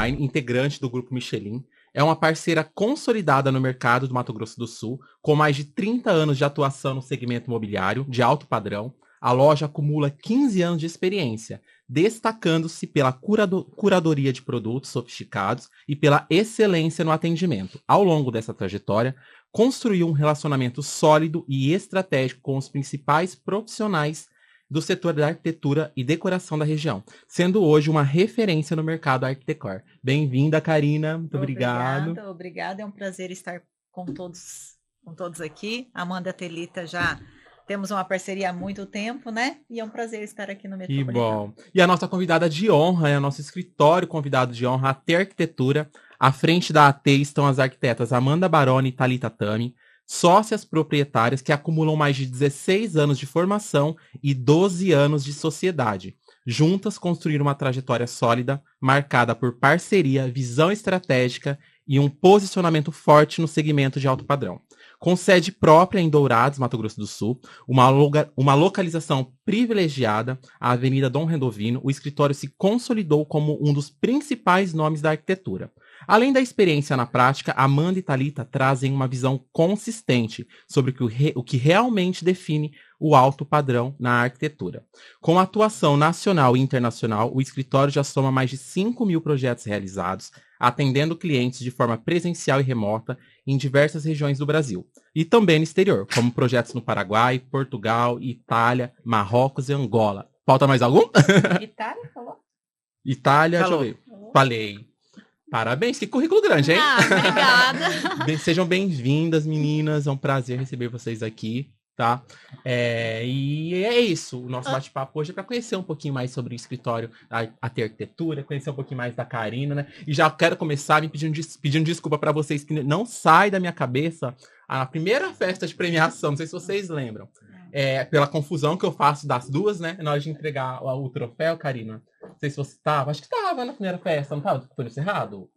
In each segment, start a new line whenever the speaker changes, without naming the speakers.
Design, integrante do Grupo Michelin. É uma parceira consolidada no mercado do Mato Grosso do Sul, com mais de 30 anos de atuação no segmento imobiliário de alto padrão. A loja acumula 15 anos de experiência, destacando-se pela curadoria de produtos sofisticados e pela excelência no atendimento. Ao longo dessa trajetória, construiu um relacionamento sólido e estratégico com os principais profissionais do setor da arquitetura e decoração da região, sendo hoje uma referência no mercado Arquitecor. Bem-vinda, Karina. Muito obrigado.
Obrigada. É um prazer estar com todos aqui. Amanda e Thelita já temos uma parceria há muito tempo, né? E é um prazer estar aqui no Metropolitano.
Que bom. E a nossa convidada de honra, é o nosso escritório convidado de honra, AT Arquitetura. À frente da AT estão as arquitetas Amanda Baroni e Thalita Tami, sócias proprietárias que acumulam mais de 16 anos de formação e 12 anos de sociedade. Juntas construíram uma trajetória sólida, marcada por parceria, visão estratégica e um posicionamento forte no segmento de alto padrão. Com sede própria em Dourados, Mato Grosso do Sul, uma localização privilegiada, a Avenida Dom Rendovino, o escritório se consolidou como um dos principais nomes da arquitetura. Além da experiência na prática, Amanda e Thalita trazem uma visão consistente sobre o que realmente define o alto padrão na arquitetura. Com atuação nacional e internacional, o escritório já soma mais de 5.000 projetos realizados, atendendo clientes de forma presencial e remota em diversas regiões do Brasil. E também no exterior, como projetos no Paraguai, Portugal, Itália, Marrocos e Angola. Falta mais algum?
Itália, falou?
Itália,
Falou.
deixa eu ver. Falei. Parabéns, que currículo grande, hein?
Obrigada.
Sejam bem-vindas, meninas. É um prazer receber vocês aqui, tá? E é isso. O nosso bate-papo hoje é para conhecer um pouquinho mais sobre o escritório, a arquitetura, conhecer um pouquinho mais da Karina, né? E já quero começar me pedindo desculpa para vocês que não sai da minha cabeça a primeira festa de premiação. Não sei se vocês lembram. Pela confusão que eu faço das duas, né? Na hora de entregar o troféu, Karina. Não sei se você estava. Acho que estava na primeira festa, não estava? Foi no Cerrado?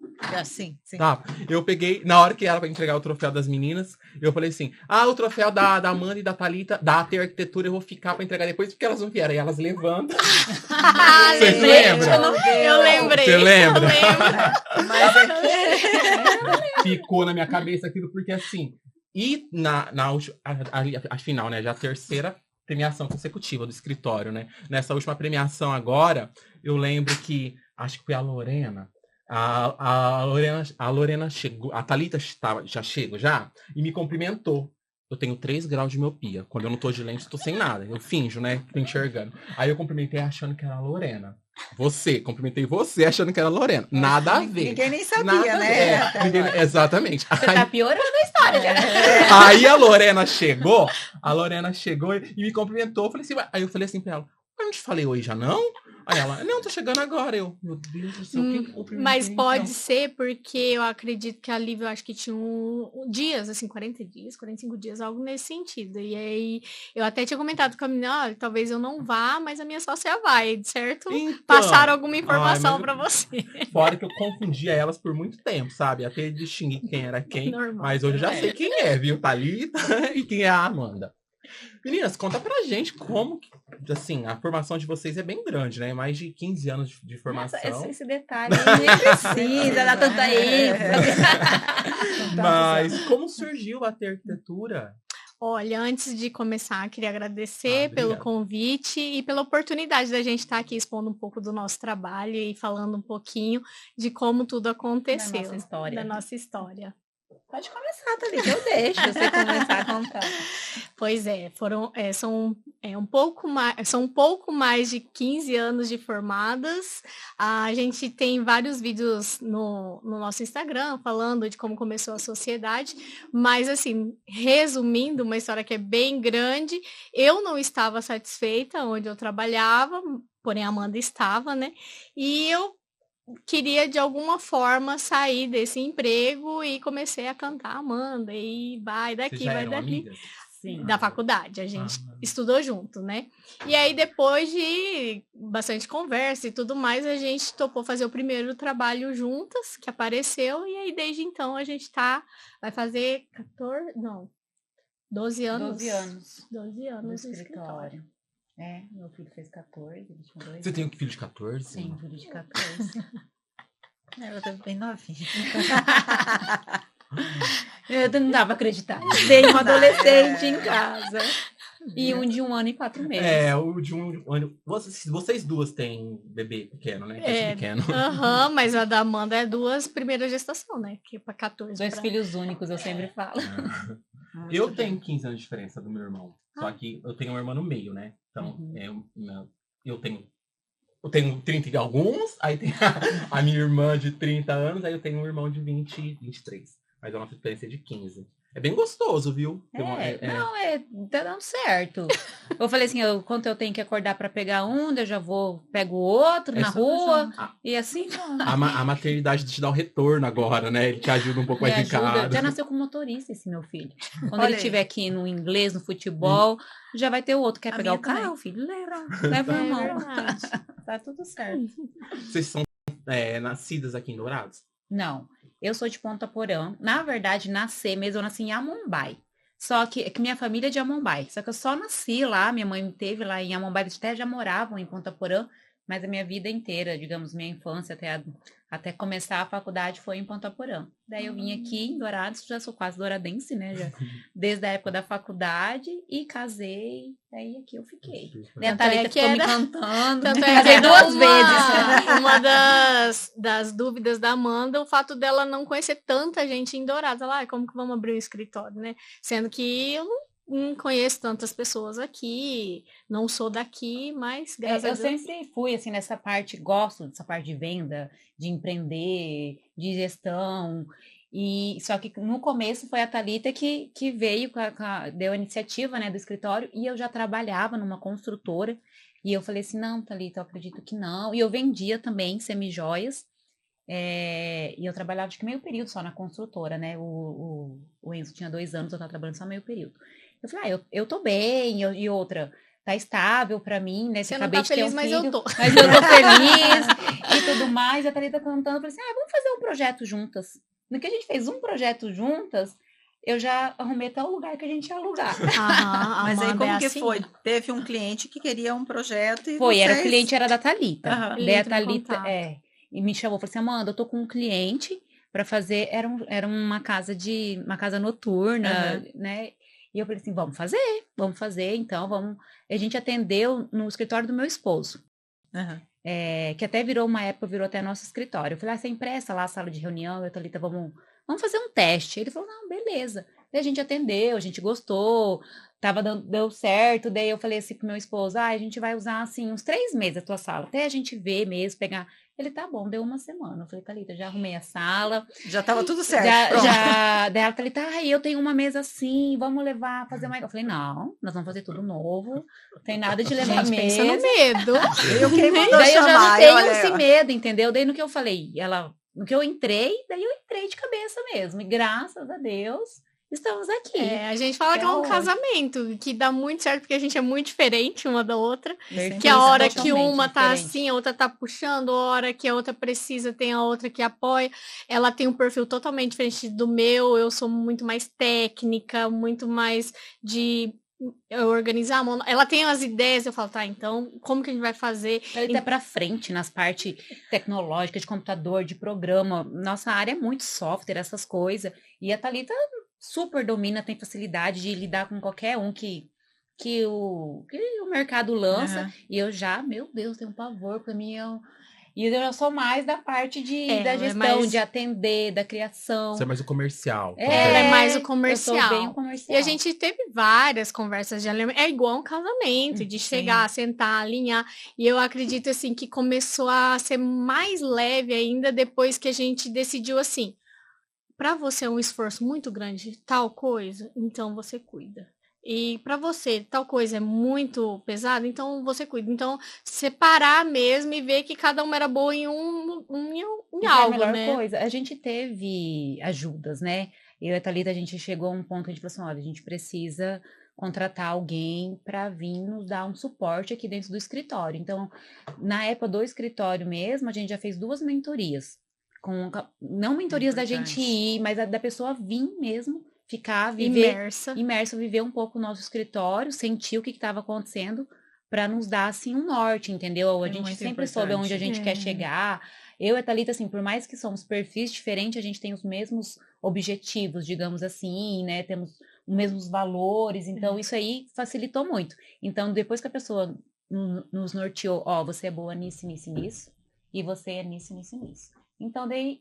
Sim.
Tá. Eu peguei, na hora que era para entregar o troféu das meninas, eu falei assim: o troféu da Amanda e da Thalita, da AT Arquitetura, eu vou ficar para entregar depois, porque elas não vieram. E elas levantam. Vocês lembram?
Eu lembrei.
Você lembra?
Mas
Ficou na minha cabeça aquilo, porque assim. E a final, né? Já a terceira premiação consecutiva do escritório, né? Nessa última premiação agora, eu lembro que, acho que foi a Lorena. A Lorena chegou, a Thalita já chegou e me cumprimentou. Eu tenho 3 graus de miopia. Quando eu não tô de lente, eu tô sem nada. Eu finjo, né? Tô enxergando. Aí eu cumprimentei achando que era a Lorena. Cumprimentei você achando que era a Lorena. Nada a ver.
Ninguém nem sabia, né?
Exatamente.
Você tá piorando a história já.
Aí a Lorena chegou e me cumprimentou. Eu falei assim, aí eu falei assim pra ela, eu não te falei oi já não? Aí ela, não, tô chegando agora. Eu, meu Deus do céu, quem cumprimentou?
Mas pode ser porque eu acredito que a Lívia, eu acho que tinha dias, assim, 40 dias, 45 dias, algo nesse sentido. E aí, eu até tinha comentado com a menina, talvez eu não vá, mas a minha sócia vai, certo?
Então,
passaram alguma informação pra você.
Fora que eu confundia elas por muito tempo, sabe? Até distinguir quem era quem.
Normal.
Mas hoje eu já sei quem é, viu? Thalita e quem é a Amanda. Meninas, conta pra gente como que, assim, a formação de vocês é bem grande, né? Mais de 15 anos de formação.
Nossa, esse detalhe nem precisa dar tanta ênfase.
Mas como surgiu a arquitetura?
Olha, antes de começar, queria agradecer pelo convite e pela oportunidade da gente estar aqui expondo um pouco do nosso trabalho e falando um pouquinho de como tudo aconteceu. Da nossa história.
Pode começar, Thalita, eu deixo você começar a contar.
Pois é, são um pouco mais de 15 anos de formadas. A gente tem vários vídeos no nosso Instagram falando de como começou a sociedade, mas assim, resumindo, uma história que é bem grande, eu não estava satisfeita onde eu trabalhava, porém a Amanda estava, né? E eu queria de alguma forma sair desse emprego e comecei a cantar Amanda e vai daqui, vai daqui.
Amigas?
Sim. Da faculdade, a gente estudou junto, né? E aí depois de bastante conversa e tudo mais, a gente topou fazer o primeiro trabalho juntas, que apareceu, e aí desde então a gente vai fazer 12 anos. 12 anos no escritório.
Meu filho fez 14, ele tinha 2
Você tem um filho de 14?
Sim, um filho de 14. Ela tá bem novinha.
Eu não dava pra acreditar.
Não
Tem um
dá,
adolescente em casa. E um de 1 ano e 4 meses.
O de um ano. Vocês duas têm bebê pequeno, né? Pequeno.
Aham, mas a da Amanda é 2 primeiras gestação, né? Que é pra 14.
2 filhos únicos, eu sempre falo.
Eu tenho 15 anos de diferença do meu irmão. Só que eu tenho um irmão no meio, né? Então, eu tenho 30 e alguns, aí tem a minha irmã de 30 anos, aí eu tenho um irmão de 20, 23. Mas a nossa diferença é de 15. É bem gostoso, viu?
Tá dando certo. Eu falei assim, quanto eu tenho que acordar pra pegar um, eu já pego o outro na rua, e assim...
A maternidade te dá o retorno agora, né? Ele te ajuda um pouco mais em casa.
Já nasceu com motorista esse meu filho. Quando ele estiver aqui no inglês, no futebol, já vai ter o outro. Quer pegar o carro, filho? Leva o irmão. Tá tudo certo.
Vocês são nascidas aqui em Dourados?
Não. Eu sou de Ponta Porã. Na verdade, eu nasci em Amombai. Só que minha família é de Amombai. Só que eu só nasci lá, minha mãe me teve lá em Amombai. Eles até já moravam em Ponta Porã, mas a minha vida inteira, digamos, minha infância até começar a faculdade foi em Ponta Porã. Daí eu vim aqui em Dourados, já sou quase douradense, né? Já, desde a época da faculdade, e casei, daí aqui eu fiquei. Daí a Thalita ficou me cantando, casei 2 vezes.
Uma das dúvidas da Amanda, o fato dela não conhecer tanta gente em Dourados. Ela, como que vamos abrir um escritório, né? Sendo que eu não conheço tantas pessoas aqui, não sou daqui, mas graças a Deus.
Eu sempre fui, assim, nessa parte, gosto dessa parte de venda, de empreender, de gestão, só que no começo foi a Thalita que veio, deu a iniciativa, né, do escritório, e eu já trabalhava numa construtora, e eu falei assim, não, Thalita, eu acredito que não, e eu vendia também semijoias, e eu trabalhava, acho que meio período só na construtora, né, o Enzo tinha 2 anos, eu estava trabalhando só meio período. Eu falei, eu tô bem, e outra, tá estável pra mim, né?
Você não tá feliz, mas eu tô.
Mas eu tô feliz e tudo mais. E a Thalita cantando, eu falei assim, vamos fazer um projeto juntas. No que a gente fez um projeto juntas, eu já arrumei até o lugar que a gente ia alugar.
Mas aí como que foi? Teve um cliente que queria um projeto e
o cliente era da Thalita. Daí a Thalita, e me chamou, falou assim, Amanda, eu tô com um cliente pra fazer, era uma casa noturna, né? E eu falei assim, vamos fazer, então vamos. A gente atendeu no escritório do meu esposo, que até virou até nosso escritório. Eu falei, você empresta lá a sala de reunião, eu e a Thalita, vamos fazer um teste. Ele falou, não, beleza. Daí a gente atendeu, a gente gostou, deu certo. Daí eu falei assim pro meu esposo, a gente vai usar assim uns 3 meses a tua sala, até a gente ver mesmo, pegar. Ele, tá bom, deu 1 semana. Eu falei, Thalita, já arrumei a sala.
Já tava tudo certo.
Daí a Thalita, eu tenho uma mesa assim, vamos levar, fazer mais. Eu falei, não, nós vamos fazer tudo novo. Não tem nada de levar mesa.
Pensa no medo.
Daí eu já não tenho esse medo, entendeu? Daí no que eu falei, no que eu entrei, daí eu entrei de cabeça mesmo. E graças a Deus, estamos aqui.
A gente fala que é um casamento, que dá muito certo, porque a gente é muito diferente uma da outra. Que a hora que uma tá assim, a outra tá puxando, a hora que a outra precisa, tem a outra que apoia. Ela tem um perfil totalmente diferente do meu, eu sou muito mais técnica, muito mais de organizar a mão. Ela tem as ideias, eu falo, tá, então, como que a gente vai fazer?
Ele tá pra frente nas partes tecnológicas, de computador, de programa. Nossa área é muito software, essas coisas. E a Thalita super domina, tem facilidade de lidar com qualquer um que o mercado lança. E eu já, meu Deus, tenho um pavor, pra mim e eu já sou mais da parte da gestão, de atender, da criação.
Você é mais o comercial.
É mais o comercial.
Eu sou bem o comercial.
E a gente teve várias conversas de alinhamento. É igual um casamento, de chegar, sentar, alinhar. E eu acredito, assim, que começou a ser mais leve ainda depois que a gente decidiu, assim, para você é um esforço muito grande, tal coisa, então você cuida. E para você, tal coisa é muito pesada, então você cuida. Então, separar mesmo e ver que cada uma era boa em algo,
a melhor
né?
coisa. A gente teve ajudas, né? Eu e a Thalita, a gente chegou a um ponto que a gente falou assim, olha, a gente precisa contratar alguém para vir nos dar um suporte aqui dentro do escritório. Então, na época do escritório mesmo, a gente já fez 2 mentorias. Não mentorias da gente ir, mas da pessoa vir mesmo, ficar, viver imersa, viver um pouco o nosso escritório, sentir o que estava acontecendo, para nos dar assim um norte, entendeu? A gente sempre soube onde a gente quer chegar, Eu e a Thalita, assim, por mais que somos perfis diferentes, a gente tem os mesmos objetivos, digamos assim, né? Temos os mesmos valores, então isso aí facilitou muito. Então, depois que a pessoa nos norteou, ó, você é boa nisso, nisso, nisso, e você é nisso, nisso, nisso. Então, daí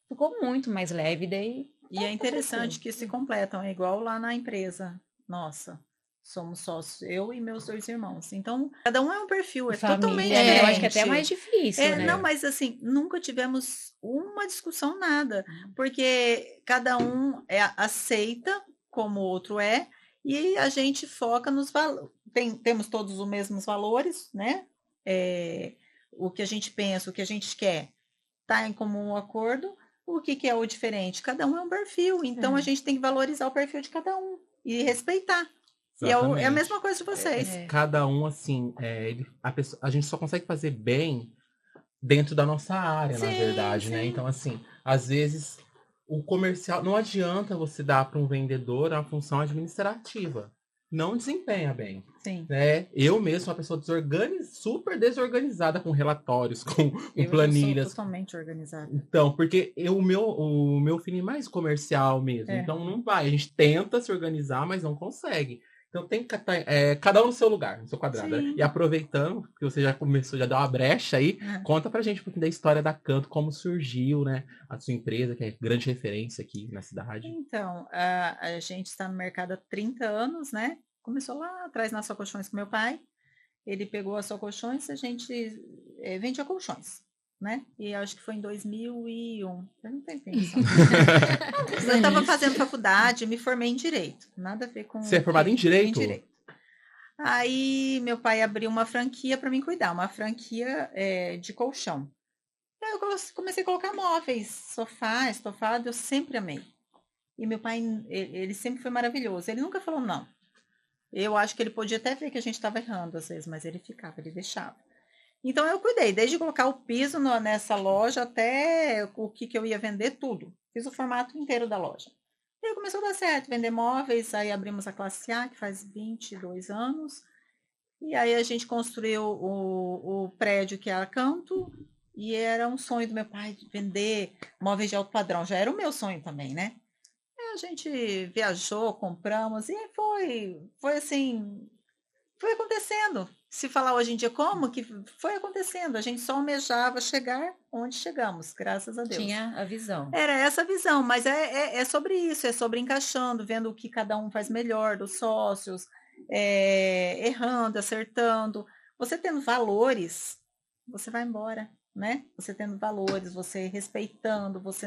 ficou muito mais leve, daí...
E é interessante que se completam, é igual lá na empresa. Nossa, somos sócios, eu e meus 2 irmãos. Então, cada um é um perfil, totalmente
né? Eu acho
diferente.
que até é mais difícil, né?
Não, mas assim, nunca tivemos uma discussão, nada. Porque cada um aceita como o outro é, e a gente foca nos valores. Temos todos os mesmos valores, né? O que a gente pensa, o que a gente quer, tá em comum acordo. O que é o diferente? Cada um é um perfil, então a gente tem que valorizar o perfil de cada um e respeitar. E é a mesma coisa de vocês.
Cada um, assim, a gente só consegue fazer bem dentro da nossa área, na verdade, né? Então, assim, às vezes, o comercial... Não adianta você dar para um vendedor uma função administrativa. Não desempenha bem.
Sim.
Né? Eu mesmo sou uma pessoa super desorganizada com relatórios, com planilhas.
Eu sou totalmente organizada.
Então, porque o meu feeling é mais comercial mesmo. Então, não vai. A gente tenta se organizar, mas não consegue. Então, tem que cada um no seu lugar, no seu quadrado. Né? E aproveitando, que você já começou, já deu uma brecha aí, conta pra gente um pouquinho da história da Canto, como surgiu, né? A sua empresa, que é grande referência aqui na cidade.
Então, a gente está no mercado há 30 anos, né? Começou lá atrás na Só Colchões com meu pai. Ele pegou a Só Colchões, a gente vendia colchões, né? E acho que foi em 2001. Eu não tenho intenção. Eu estava fazendo faculdade, me formei em Direito. Nada a ver com...
Você é formada em Direito?
Em Direito. Aí, meu pai abriu uma franquia para mim cuidar. Uma franquia de colchão. Aí eu comecei a colocar móveis, sofá, estofado. Eu sempre amei. E meu pai, ele sempre foi maravilhoso. Ele nunca falou não. Eu acho que ele podia até ver que a gente estava errando às vezes, mas ele deixava. Então eu cuidei, desde colocar o piso nessa loja até o que eu ia vender, tudo. Fiz o formato inteiro da loja. E aí começou a dar certo, vender móveis, aí abrimos a classe A, que faz 22 anos. E aí a gente construiu o prédio que é a Canto, e era um sonho do meu pai de vender móveis de alto padrão. Já era o meu sonho também, né? A gente viajou, compramos, e foi assim, foi acontecendo. Se falar hoje em dia como, que foi acontecendo. A gente só almejava chegar onde chegamos, graças a Deus.
Tinha a visão.
Era essa a visão, mas é sobre isso, é sobre encaixando, vendo o que cada um faz melhor, dos sócios, errando, acertando. Você tendo valores, você vai embora, né? Você tendo valores, você respeitando, você...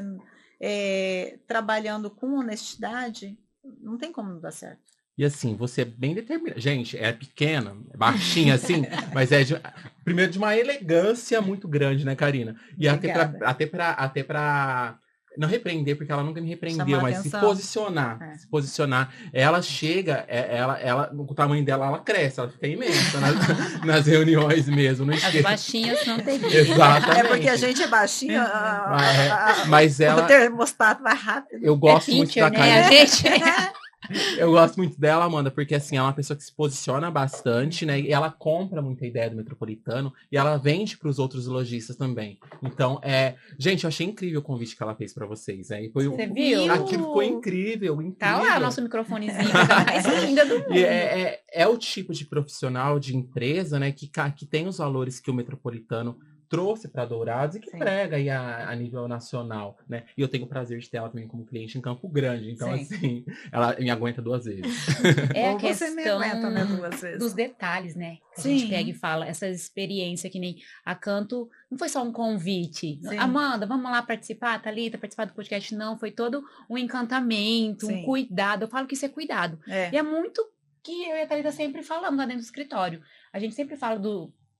trabalhando com honestidade, não tem como não dar certo.
E assim, você é bem determinada. Gente, é pequena, baixinha assim, mas primeiro de uma elegância muito grande, né, Karina? E até pra não repreender, porque ela nunca me repreendeu, mas se posicionar. Ela chega, o tamanho dela, ela cresce, ela fica imensa nas reuniões mesmo. Não
As baixinhas não tem jeito.
Exatamente.
É porque a gente é baixinha,
mas ela...
o termostato vai rápido.
Eu gosto muito da Karina.
A gente...
Eu gosto muito dela, Amanda, porque assim, ela é uma pessoa que se posiciona bastante, né? E ela compra muita ideia do Metropolitano e ela vende para os outros lojistas também. Então, gente, eu achei incrível o convite que ela fez para vocês, né? E
Você viu?
Aquilo ficou incrível.
Tá lá nosso microfonezinho, coisa mais linda do mundo.
E é o tipo de profissional, de empresa, né? Que tem os valores que o Metropolitano trouxe para Dourados e que prega aí a nível nacional, né? E eu tenho o prazer de ter ela também como cliente em Campo Grande. Então, assim, ela me aguenta 2 vezes.
É a
Ou você
questão
me aguenta, né, 2 vezes.
dos detalhes, né? Que a gente pega e fala, essa experiência que nem a Canto, não foi só um convite. Sim. Amanda, vamos lá participar, Thalita, participar do podcast. Não, foi todo um encantamento, um cuidado. Eu falo que isso é cuidado. E é muito que eu e a Thalita sempre falamos lá dentro do escritório. A gente sempre fala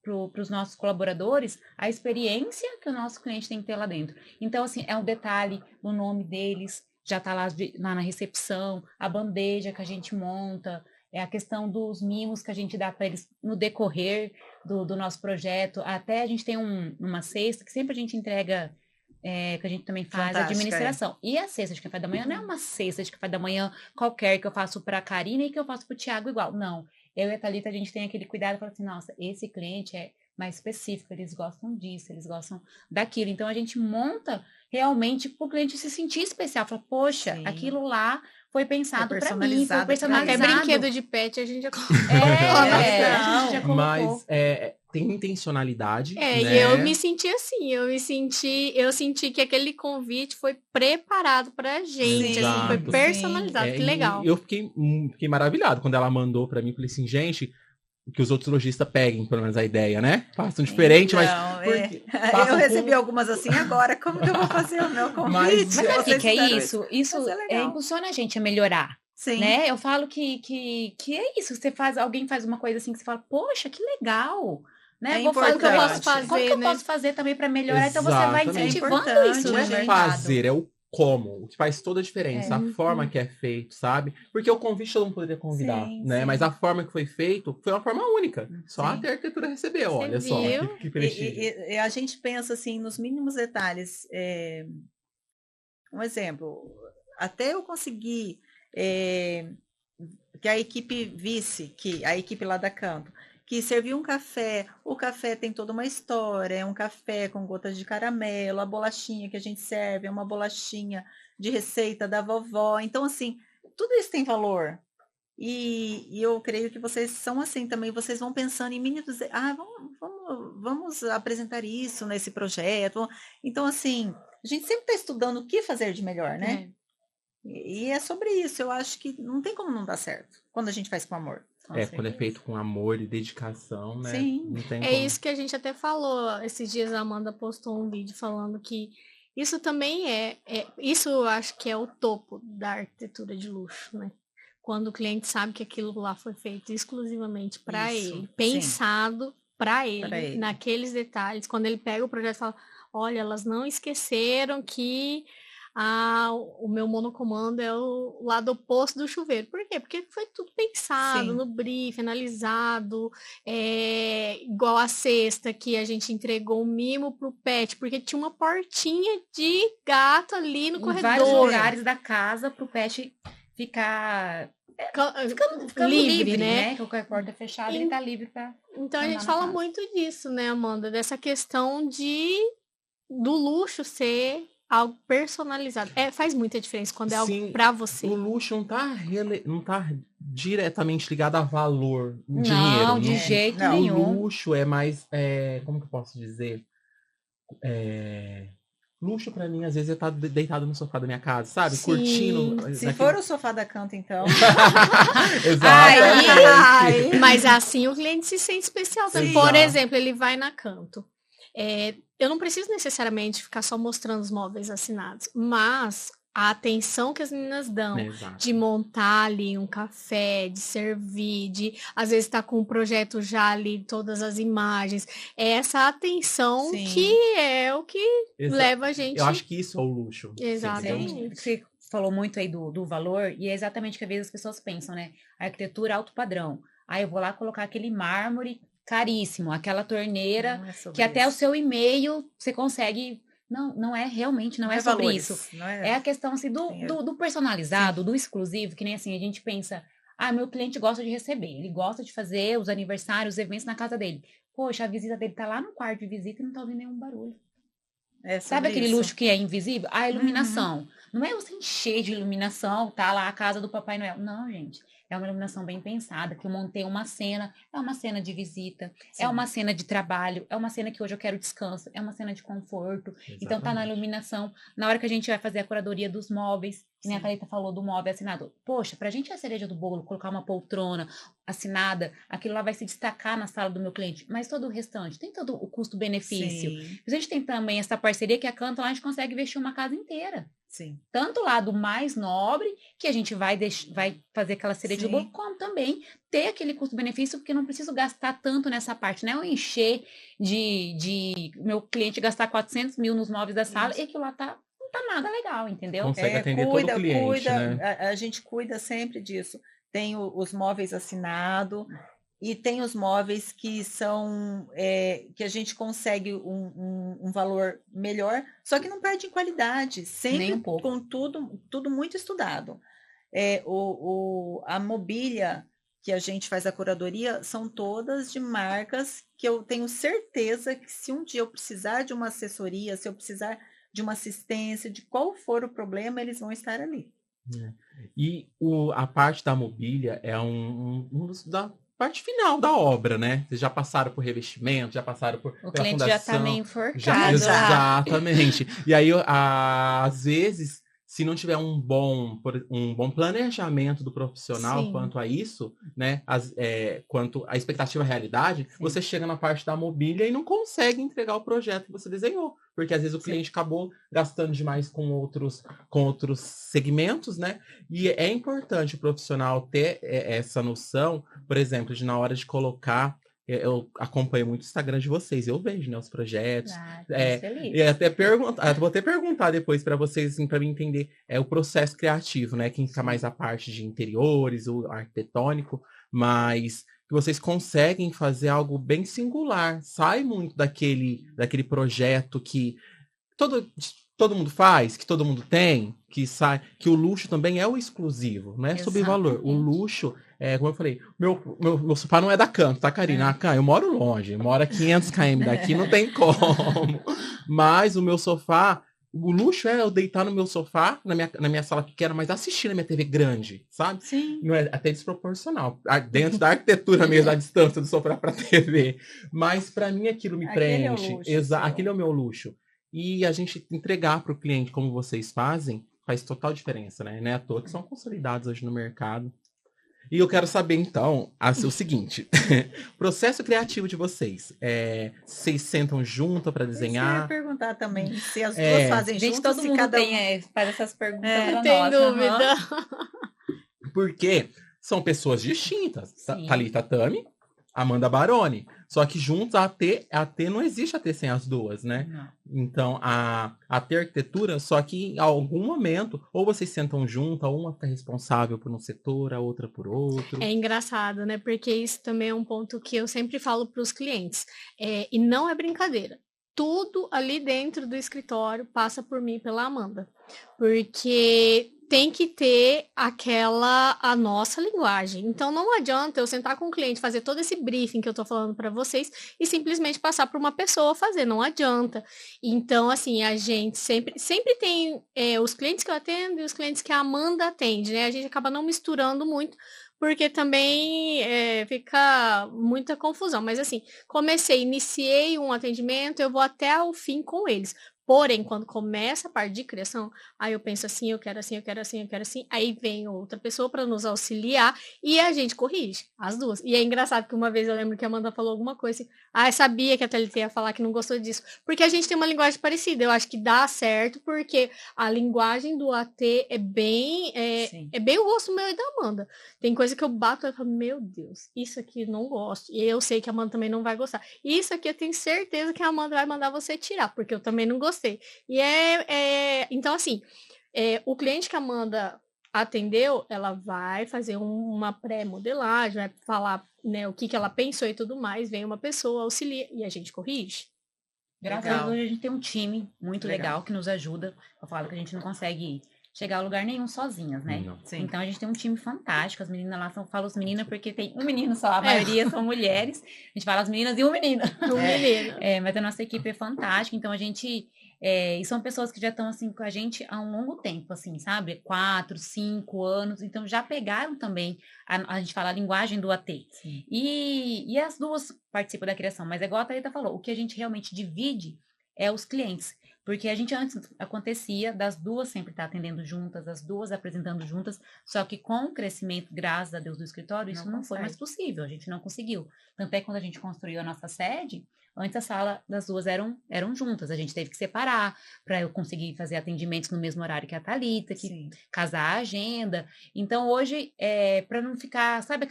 para os nossos colaboradores, a experiência que o nosso cliente tem que ter lá dentro. Então, assim, é um detalhe, o nome deles já está lá na recepção, a bandeja que a gente monta, é a questão dos mimos que a gente dá para eles no decorrer do nosso projeto. Até a gente tem uma cesta que sempre a gente entrega, que a gente também faz administração. E a cesta de café da manhã não é uma cesta de café da manhã qualquer que eu faço para a Karina e que eu faço para o Thiago igual. Não. Eu e a Thalita, a gente tem aquele cuidado e fala assim, nossa, esse cliente mais específico, eles gostam disso, eles gostam daquilo. Então, a gente monta realmente para o cliente se sentir especial. Fala, poxa,
Sim.
aquilo lá foi pensado para mim, foi
personalizado pra
Até
personalizado.
brinquedo de pet a gente já
A gente já colocou.
Mas tem intencionalidade, né?
E eu me senti assim, eu senti que aquele convite foi preparado pra gente,
Sim,
assim, foi
Exato.
personalizado, que legal.
E eu fiquei maravilhado quando ela mandou pra mim. Falei assim, gente, que os outros lojistas peguem, pelo menos, a ideia, né? Façam diferente, mas...
Eu recebi algumas assim agora. Como que eu vou fazer o meu convite?
Mas
sabe o que é isso? Isso
legal.
impulsiona a gente a melhorar.
Sim.
Né? Eu falo que é isso. Alguém faz uma coisa assim que você fala, poxa, que legal. Né?
É
Vou fazer o que eu
importante.
posso fazer. Como que eu posso fazer também para melhorar? Então você vai
Exatamente.
incentivando
É
isso
Não
no
é
mercado.
fazer, é o como, o que faz toda a diferença, a forma que é feito, sabe? Porque o convite todo mundo poderia convidar,
Sim,
né?
sim.
Mas a forma que foi feito foi uma forma única. Só a
Sim.
arquitetura recebeu,
Você
olha só,
viu?
que prestígio.
E a gente pensa assim nos mínimos detalhes. Um exemplo, até eu conseguir que a equipe visse, que a equipe lá da Canto, que serviu um café, o café tem toda uma história, é um café com gotas de caramelo, a bolachinha que a gente serve é uma bolachinha de receita da vovó. Então, assim, tudo isso tem valor. E eu creio que vocês são assim também, vocês vão pensando em mínimos, vamos apresentar isso nesse projeto. Então, assim, a gente sempre está estudando o que fazer de melhor, né? E é sobre isso, eu acho que não tem como não dar certo, quando a gente faz com amor.
Quando é feito com amor e dedicação, né?
Sim.
Não tem
É
como.
isso que a gente até falou. Esses dias a Amanda postou um vídeo falando que isso também isso eu acho que é o topo da arquitetura de luxo, né? Quando o cliente sabe que aquilo lá foi feito exclusivamente para
Isso,
ele,
sim.
pensado para
Pra
ele,
ele.
naqueles detalhes. Quando ele pega o projeto e fala, olha, elas não esqueceram que o meu monocomando é o lado oposto do chuveiro. Por quê? Porque foi tudo pensado
Sim.
no brief, analisado, igual a cesta que a gente entregou um mimo pro pet, porque tinha uma portinha de gato ali no
Em
corredor.
vários lugares da casa pro pet ficar ficando livre, né? Que a porta é fechada, ele tá livre pra
Então a
andar
gente
na
fala
casa.
muito disso, né, Amanda? Dessa questão do luxo ser algo personalizado. Faz muita diferença quando é algo
Sim,
pra você.
O luxo não tá diretamente ligado a valor,
Não,
dinheiro.
de jeito
não.
O
nenhum.
luxo é mais, como que eu posso dizer? Luxo pra mim, às vezes, é estar deitado no sofá da minha casa, sabe?
Sim.
Curtindo.
Se for o sofá da Canto, então.
Exatamente.
Mas assim o cliente se sente especial também.
Sim.
Por exemplo, ele vai na Canto. Eu não preciso necessariamente ficar só mostrando os móveis assinados, mas a atenção que as meninas dão
Exato.
de montar ali um café, de servir, às vezes estar com o projeto já ali, todas as imagens. É essa atenção
Sim.
que é o que leva a gente.
Eu acho que isso é o luxo.
Exatamente.
Você falou muito aí do valor, e é exatamente o que às vezes as pessoas pensam, né? A arquitetura alto padrão. Aí eu vou lá colocar aquele mármore caríssimo, aquela torneira
Não é sobre
que até o
isso.
seu e-mail você consegue. Não é realmente, não é sobre
valores,
isso.
não
É a questão assim, do personalizado, do exclusivo, que nem assim, a gente pensa, meu cliente gosta de receber, ele gosta de fazer os aniversários, os eventos na casa dele. Poxa, a visita dele tá lá no quarto de visita e não tá ouvindo nenhum barulho. Sabe aquele
isso.
luxo que é invisível? A iluminação. Não é você encher de iluminação, tá lá a casa do Papai Noel. Não, gente. É uma iluminação bem pensada, que eu montei uma cena, é uma cena de visita,
Sim.
é uma cena de trabalho, é uma cena que hoje eu quero descanso, é uma cena de conforto.
Exatamente.
Então tá na iluminação. Na hora que a gente vai fazer a curadoria dos móveis, que nem a Thalita falou do móvel assinado. Poxa, pra gente é a cereja do bolo, colocar uma poltrona assinada, aquilo lá vai se destacar na sala do meu cliente. Mas todo o restante, tem todo o custo-benefício.
Sim.
A gente tem também essa parceria que a Canto, lá a gente consegue vestir uma casa inteira.
Sim.
Tanto o lado mais nobre, que a gente vai fazer aquela cereja do bolo, como também ter aquele custo-benefício, porque não preciso gastar tanto nessa parte, né? Eu encher de meu cliente gastar 400 mil nos móveis da sala, e aquilo lá não tá nada legal, entendeu?
Consegue atender todo o cliente, né?
A gente cuida sempre disso. Tem os móveis assinados e tem os móveis que são que a gente consegue um valor melhor, só que não perde em qualidade, sempre
Nem um pouco.
com tudo muito estudado. A mobília que a gente faz a curadoria são todas de marcas que eu tenho certeza que se um dia eu precisar de uma assessoria, se eu precisar de uma assistência, de qual for o problema, eles vão estar ali.
E a parte da mobília é da parte final da obra, né? Vocês já passaram por revestimento, já passaram por
O
pela
cliente
fundação,
já tá meio enforcado.
Exatamente. E aí, às vezes, se não tiver um bom planejamento do profissional
Sim.
quanto a isso, né? Quanto à expectativa à realidade, você chega na parte da mobília e não consegue entregar o projeto que você desenhou. Porque às vezes o cliente acabou gastando demais com outros segmentos, né? E é importante o profissional ter essa noção, por exemplo, de na hora de colocar. Eu acompanho muito o Instagram de vocês, eu vejo, né, os projetos. E até vou até perguntar depois para vocês, assim, para mim entender o processo criativo, né? Quem fica mais a parte de interiores, o arquitetônico, mas que vocês conseguem fazer algo bem singular, sai muito daquele projeto que todo mundo faz, que todo mundo tem, que o luxo também é o exclusivo, não é sobre valor. O luxo, como eu falei, meu sofá não é da Canto, tá, Karina? Eu moro longe, moro a 500 km daqui, não tem como. Mas o meu sofá, o luxo é eu deitar no meu sofá, na minha sala pequena, mas assistir na minha TV grande, sabe?
Sim.
Não é até desproporcional. Dentro da arquitetura mesmo, a distância do sofá para a TV. Mas para mim aquilo me preenche. Aquele é o meu luxo. E a gente entregar para o cliente como vocês fazem, faz total diferença, né? Não é à toa que são consolidados hoje no mercado. E eu quero saber, então, o seguinte. Processo criativo de vocês. Vocês sentam junto para desenhar?
Eu ia perguntar também se as duas fazem junto.
Gente, todo mundo faz essas perguntas para nós.
Tem dúvida.
Porque são pessoas distintas. Thalita Tami, Amanda Baroni. Só que juntos a AT não existe AT sem as duas, né?
Não.
Então, a AT arquitetura, só que em algum momento, ou vocês sentam junto, uma fica responsável por um setor, a outra por outro.
É engraçado, né? Porque isso também é um ponto que eu sempre falo para os clientes. E não é brincadeira. Tudo ali dentro do escritório passa por mim e pela Amanda. Porque tem que ter a nossa linguagem. Então, não adianta eu sentar com o cliente, fazer todo esse briefing que eu tô falando para vocês e simplesmente passar por uma pessoa fazer. Não adianta. Então, assim, a gente sempre tem os clientes que eu atendo e os clientes que a Amanda atende, né? A gente acaba não misturando muito, porque também fica muita confusão. Mas, assim, iniciei um atendimento, eu vou até o fim com eles. Porém, quando começa a parte de criação, aí eu penso assim, eu quero assim, eu quero assim, eu quero assim. Aí vem outra pessoa para nos auxiliar e a gente corrige, as duas. E é engraçado que uma vez eu lembro que a Amanda falou alguma coisa assim, eu sabia que a Thalita ia falar que não gostou disso. Porque a gente tem uma linguagem parecida, eu acho que dá certo, porque a linguagem do AT é bem o rosto meu e da Amanda. Tem coisa que eu bato e falo, meu Deus, isso aqui não gosto. E eu sei que a Amanda também não vai gostar. E isso aqui eu tenho certeza que a Amanda vai mandar você tirar, porque eu também não gostei. E então, assim, o cliente que a Amanda atendeu, ela vai fazer uma pré-modelagem, vai falar, né, o que ela pensou e tudo mais, vem uma pessoa, auxilia e a gente corrige.
Graças a Deus, a gente tem um time muito legal que nos ajuda. Eu falo que a gente não consegue chegar a lugar nenhum sozinhas, né? Então a gente tem um time fantástico. As meninas lá falo as meninas porque tem um menino só, a maioria são mulheres. A gente fala as meninas e um menino. Mas a nossa equipe é fantástica, então a gente... e são pessoas que já estão assim com a gente há um longo tempo, assim, sabe? 4, 5 anos, então já pegaram também, a gente fala a linguagem do AT. E as duas participam da criação, mas é igual a Thalita falou, o que a gente realmente divide é os clientes. Porque a gente antes acontecia das duas sempre estar atendendo juntas, as duas apresentando juntas, só que com o crescimento, graças a Deus, do escritório, isso não foi mais possível, a gente não conseguiu. Tanto é que quando a gente construiu a nossa sede, antes a sala das duas eram juntas, a gente teve que separar para eu conseguir fazer atendimentos no mesmo horário que a Thalita, casar a agenda. Então hoje, para não ficar, sabe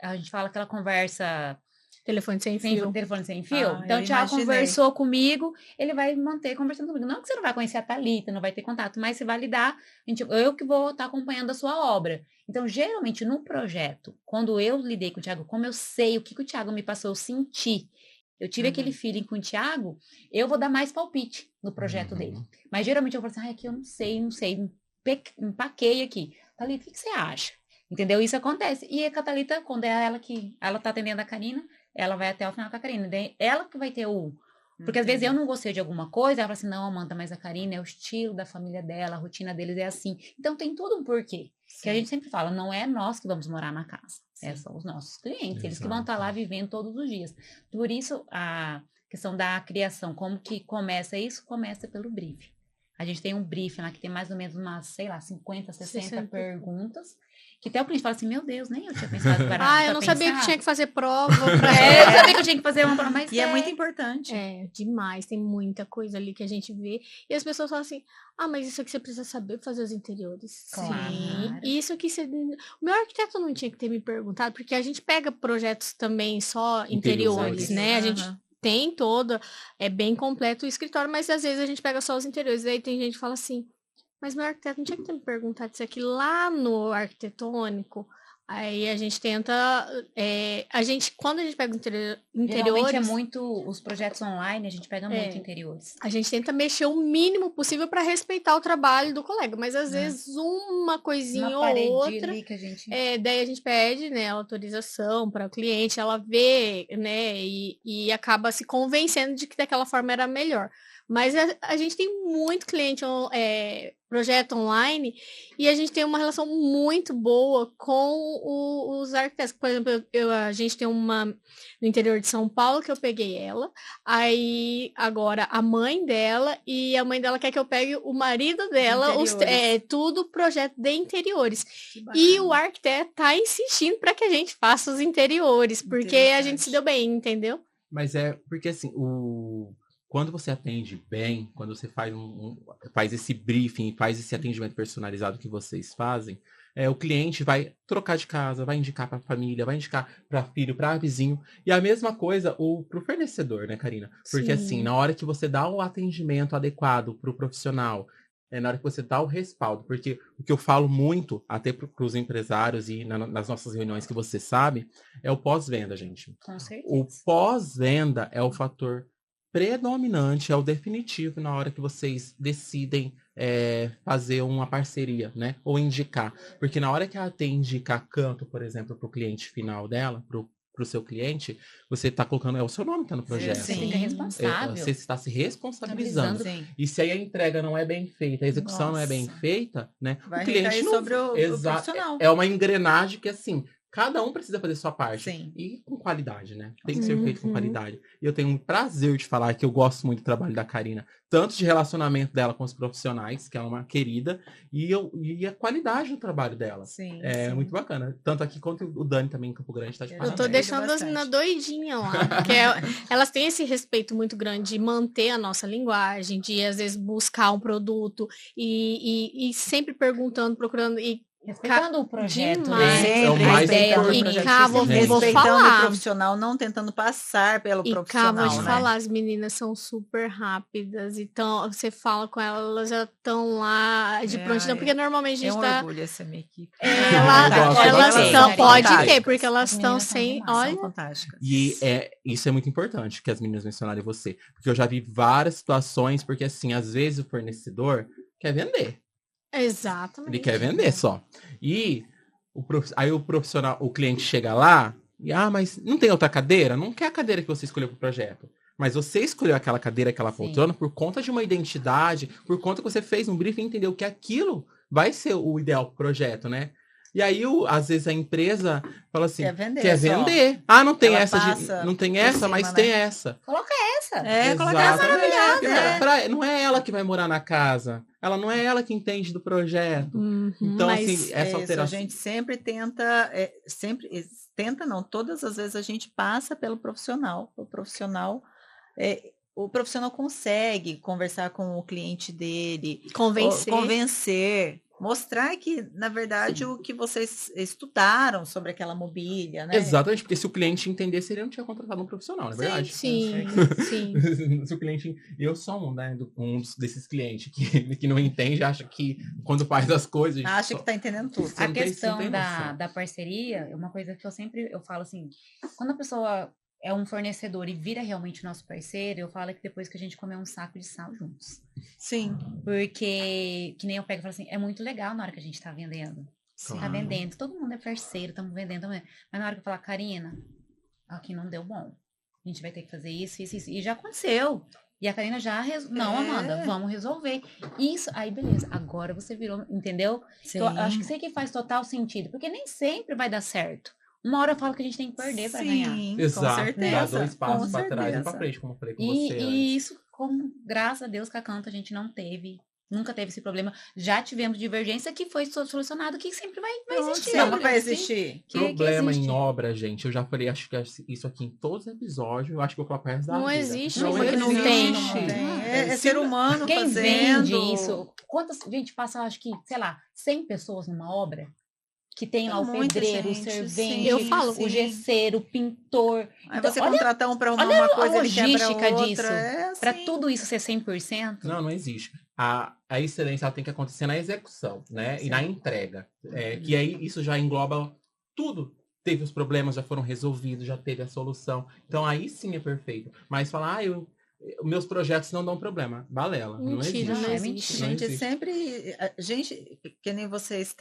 a gente fala aquela conversa...
Telefone sem fio.
Telefone sem fio. Então, o Thiago conversou comigo, ele vai manter conversando comigo. Não que você não vai conhecer a Thalita, não vai ter contato, mas você vai lidar. Eu que vou estar acompanhando a sua obra. Então, geralmente, no projeto, quando eu lidei com o Thiago, como eu sei o que o Thiago me passou, eu senti. Eu tive aquele feeling com o Thiago, eu vou dar mais palpite no projeto dele. Mas, geralmente, eu falo assim, aqui eu não sei, empaquei aqui. Thalita, o que você acha? Entendeu? Isso acontece. E a Catalita, quando é ela tá atendendo a Karina, ela vai até o final com a Karina. Daí ela que vai ter o... Porque às vezes eu não gostei de alguma coisa, ela fala assim, não, Amanda, mas a Karina é o estilo da família dela, a rotina deles é assim. Então tem todo um porquê. Que a gente sempre fala, não é nós que vamos morar na casa. São os nossos clientes, eles que vão estar lá vivendo todos os dias. Por isso, a questão da criação, como que começa isso? Começa pelo briefing. A gente tem um briefing lá que tem mais ou menos umas, sei lá, 50, 60 perguntas. Que até o cliente fala assim, meu Deus, nem eu tinha pensado para
eu não sabia que tinha que fazer prova.
Eu não sabia que eu tinha que fazer uma prova, mas
E é muito importante.
É, demais. Tem muita coisa ali que a gente vê. E as pessoas falam assim, mas isso aqui você precisa saber fazer os interiores.
Claro.
Sim. Isso aqui você... O meu arquiteto não tinha que ter me perguntado, porque a gente pega projetos também só interiores, né? A gente tem todo, é bem completo o escritório, mas às vezes a gente pega só os interiores. Aí tem gente que fala assim, mas meu arquiteto não tinha que ter me perguntado isso aqui lá no arquitetônico. Aí a gente tenta, quando a gente pega interiores...
Geralmente é muito, os projetos online, a gente pega muito interiores.
A gente tenta mexer o mínimo possível para respeitar o trabalho do colega, mas às vezes uma coisinha ou outra,
ali que a gente...
daí a gente pede, né, autorização para o cliente, ela vê, né, e acaba se convencendo de que daquela forma era melhor. Mas a gente tem muito cliente, projeto online, e a gente tem uma relação muito boa com os arquitetos. Por exemplo, a gente tem uma no interior de São Paulo que eu peguei ela, aí agora a mãe dela, e a mãe dela quer que eu pegue o marido dela, tudo projeto de interiores. E o arquiteto tá insistindo para que a gente faça os interiores, porque a gente se deu bem, entendeu?
Mas é porque assim, quando você atende bem, quando você faz esse briefing, faz esse atendimento personalizado que vocês fazem, o cliente vai trocar de casa, vai indicar para a família, vai indicar para filho, para vizinho. E a mesma coisa para o fornecedor, né, Karina? Porque assim, na hora que você dá o atendimento adequado para o profissional, na hora que você dá o respaldo, porque o que eu falo muito, até para os empresários e nas nossas reuniões que você sabe, é o pós-venda, gente.
Com certeza.
O pós-venda é o fator predominante, é o definitivo na hora que vocês decidem fazer uma parceria, né? Ou indicar. Porque na hora que ela tem indicar canto, por exemplo, para o cliente final dela, para o seu cliente, você está colocando, o seu nome está no projeto.
Sim, é responsável.
Você está se responsabilizando.
Sim.
E se aí a entrega não é bem feita, a execução não é bem feita, né?
Vai
o cliente não...
sobre o profissional.
É uma engrenagem que, assim, cada um precisa fazer sua parte.
Sim.
E com qualidade, né? Tem que ser feito com qualidade. E eu tenho um prazer de falar que eu gosto muito do trabalho da Karina. Tanto de relacionamento dela com os profissionais, que ela é uma querida, e a qualidade do trabalho dela.
Sim,
muito bacana. Tanto aqui quanto o Dani também em Campo Grande tá de parabéns.
Eu tô deixando as meninas doidinhas lá. Porque elas têm esse respeito muito grande de manter a nossa linguagem, de às vezes buscar um produto e sempre perguntando, procurando...
Respeitando o projeto,
né?
É o mais
importante. E cá, vou
respeitando
falar.
o profissional, não tentando passar pelo profissional.
E cá, vou te
né?
falar, as meninas são super rápidas. Então, você fala com elas, elas já estão lá de prontidão, porque normalmente a gente tá...
É um orgulho essa minha equipe.
Elas estão, pode ter, porque elas estão sem... Olha,
fantásticas.
E isso é muito importante, que as meninas mencionarem você. Porque eu já vi várias situações, porque assim, às vezes o fornecedor quer vender.
Exatamente.
Ele quer vender só. E aí o profissional, o cliente chega lá e, mas não tem outra cadeira? Não quer a cadeira que você escolheu para o projeto. Mas você escolheu aquela cadeira, aquela poltrona, por conta de uma identidade, por conta que você fez um briefing e entendeu que aquilo vai ser o ideal pro projeto, né? E aí, às vezes, a empresa fala assim, quer vender. Não tem não tem essa, mas tem essa.
Coloca essa.
Coloca essa maravilhosa.
Não é ela que vai morar na casa. Ela não é ela que entende do projeto. Então, assim, essa alteração...
A gente sempre tenta, todas as vezes a gente passa pelo profissional. O profissional consegue conversar com o cliente dele. Convencer. Mostrar que, na verdade, o que vocês estudaram sobre aquela mobília, né?
Exatamente, porque se o cliente entendesse, ele não tinha contratado um profissional, não é verdade?
Sim.
Se o cliente... Eu sou um desses clientes que não entende, acha que quando faz as coisas...
Acha que está entendendo tudo.
A questão da parceria é uma coisa que eu falo assim, quando a pessoa é um fornecedor e vira realmente nosso parceiro, eu falo que depois que a gente comer um saco de sal juntos.
Sim.
Porque, que nem eu pego e falo assim, é muito legal na hora que a gente tá vendendo.
Sim.
Tá vendendo, todo mundo é parceiro, estamos vendendo. Mas na hora que eu falar, Karina, aqui não deu bom. A gente vai ter que fazer isso. E já aconteceu. E a Karina já... Não, Amanda, vamos resolver. Isso, aí beleza. Agora você virou, entendeu?
Sim.
Então, eu acho que isso aí que faz total sentido. Porque nem sempre vai dar certo. Uma hora eu falo que a gente tem que perder para ganhar.
Exato.
Com certeza.
Dá 2 passos
com
para trás e
certeza.
para frente, como eu falei com
E
você antes.
isso, graças a Deus, com a Canto, a gente não teve. Nunca teve esse problema. Já tivemos divergência que foi solucionado, que sempre vai existir.
Sempre vai existir.
Problema
existe.
em obra, gente. Eu já falei, acho que isso aqui em todos os episódios. Eu acho que eu vou colocar o resto da
Não
vida.
existe,
Não
porque não
existe.
tem.
Não tem. É ser humano
Quem
fazendo.
vende isso? Quantas gente passa, acho que, sei lá, 100 pessoas numa obra? Que tem lá o
Muita
pedreiro, o
gente,
servente,
sim,
Eu falo,
o gesseiro, o pintor.
Aí
Então,
você
olha
contratar um para arrumar
olha
uma
a
coisa, ele quebra
logística
outra.
disso.
É
Para
assim.
tudo isso ser 100%.
Não existe. A excelência ela tem que acontecer na execução, né? E na entrega. Que aí isso já engloba tudo. Teve os problemas, já foram resolvidos, já teve a solução. Então aí sim é perfeito. Mas falar, meus projetos não dão problema. Balela. Não
Mentira,
existe.
não
é
existe.
mentira.
Não
Gente,
existe.
sempre. Gente, que nem vocês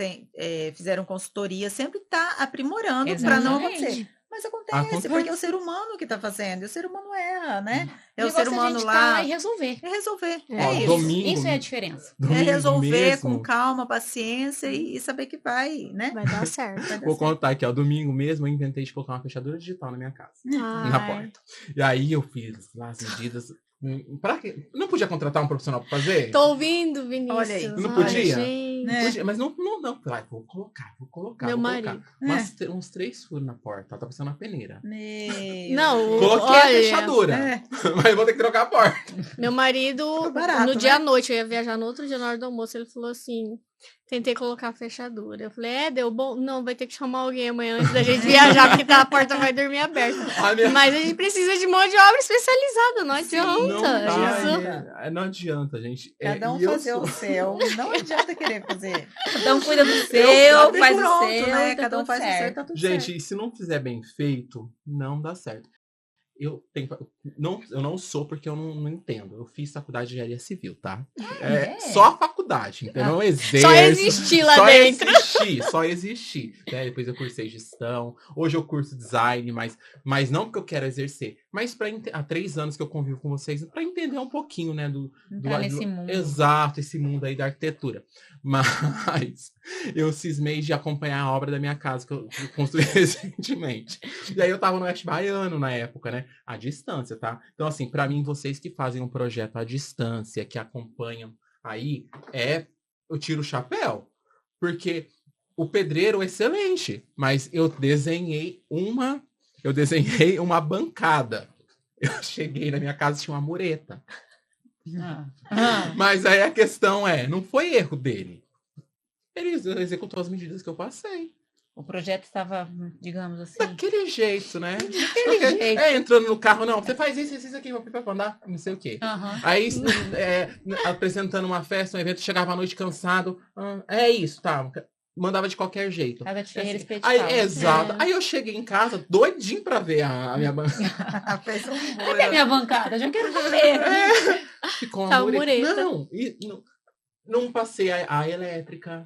fizeram consultoria, sempre está aprimorando para não
Exatamente.
acontecer. Mas acontece, porque é o ser humano que está fazendo. E o ser humano erra, né? É o ser
negócio a
humano
gente
lá.
tá lá e resolver.
É resolver.
Ó,
É isso.
domingo-
Isso é a diferença.
É
Domingo
resolver
mesmo,
com calma, paciência e saber que vai, né?
Vai dar certo.
Vai dar
Vou
certo.
contar aqui, ó. Domingo mesmo eu inventei de colocar uma fechadura digital na minha casa. Na
Ai.
porta. E aí eu fiz lá as medidas. Pra quê? Não podia contratar um profissional pra fazer?
Tô ouvindo, Vinícius.
Olha aí.
Não
Olha,
podia?
gente.
Né?
Podia, mas não. Vai, vou colocar.
Meu
vou colocar.
marido.
Uns 3 furos na porta. Ela tá parecendo uma peneira.
Meu
Não,
Coloquei a
olha,
fechadura.
É.
Mas vou ter que trocar a porta.
meu marido,
Ficou barato,
no dia
né?
à noite, eu ia viajar no outro dia, na hora do almoço, ele falou assim, tentei colocar a fechadura. Eu falei, deu bom? Não, vai ter que chamar alguém amanhã antes da gente viajar, porque a porta vai dormir aberta.
A minha-
Mas a gente precisa de mão de obra especializada, não adianta.
Não dá,
Isso.
não adianta, gente.
Cada um
E eu
fazer
sou-
o seu. Não adianta querer fazer.
Cada um cuida do
Eu
seu, faz
pronto,
o seu,
né?
tá
Cada um
tudo
faz o seu,
certo.
tá tudo
Gente,
certo.
e se não fizer bem feito, não dá certo. Eu não sou porque eu não entendo. Eu fiz faculdade de engenharia civil, tá?
é?
Só a faculdade, então não exerço.
Só existir lá
só
dentro.
Só existir. Né? Depois eu cursei gestão. Hoje eu curso design, mas não porque eu quero exercer. Mas há 3 anos que eu convivo com vocês, para entender um pouquinho, né?
Entrar nesse mundo.
Exato, esse mundo aí da arquitetura. Mas eu cismei de acompanhar a obra da minha casa que eu construí recentemente. E aí eu tava no Oeste Baiano na época, né? À distância, tá? Então, assim, para mim, vocês que fazem um projeto à distância, que acompanham aí, eu tiro o chapéu. Porque o pedreiro é excelente, mas eu desenhei uma bancada. Eu cheguei na minha casa e tinha uma mureta. Mas aí a questão não foi erro dele. Ele executou as medidas que eu passei.
O projeto estava, digamos assim.
Daquele jeito, né?
Daquele jeito.
Entrando no carro, não, você faz isso aqui, pra andar, não sei o quê.
Aham.
Aí, apresentando uma festa, um evento, chegava à noite cansado. É isso, tá. Mandava de qualquer jeito.
Cada ferreira
Assim,
expedital.
exato. Aí eu cheguei em casa, doidinho pra ver a minha bancada.
Fez um
Cadê a minha bancada? Já quero ver.
Ficou
Tá
uma mureta.
mureta.
Não passei a elétrica.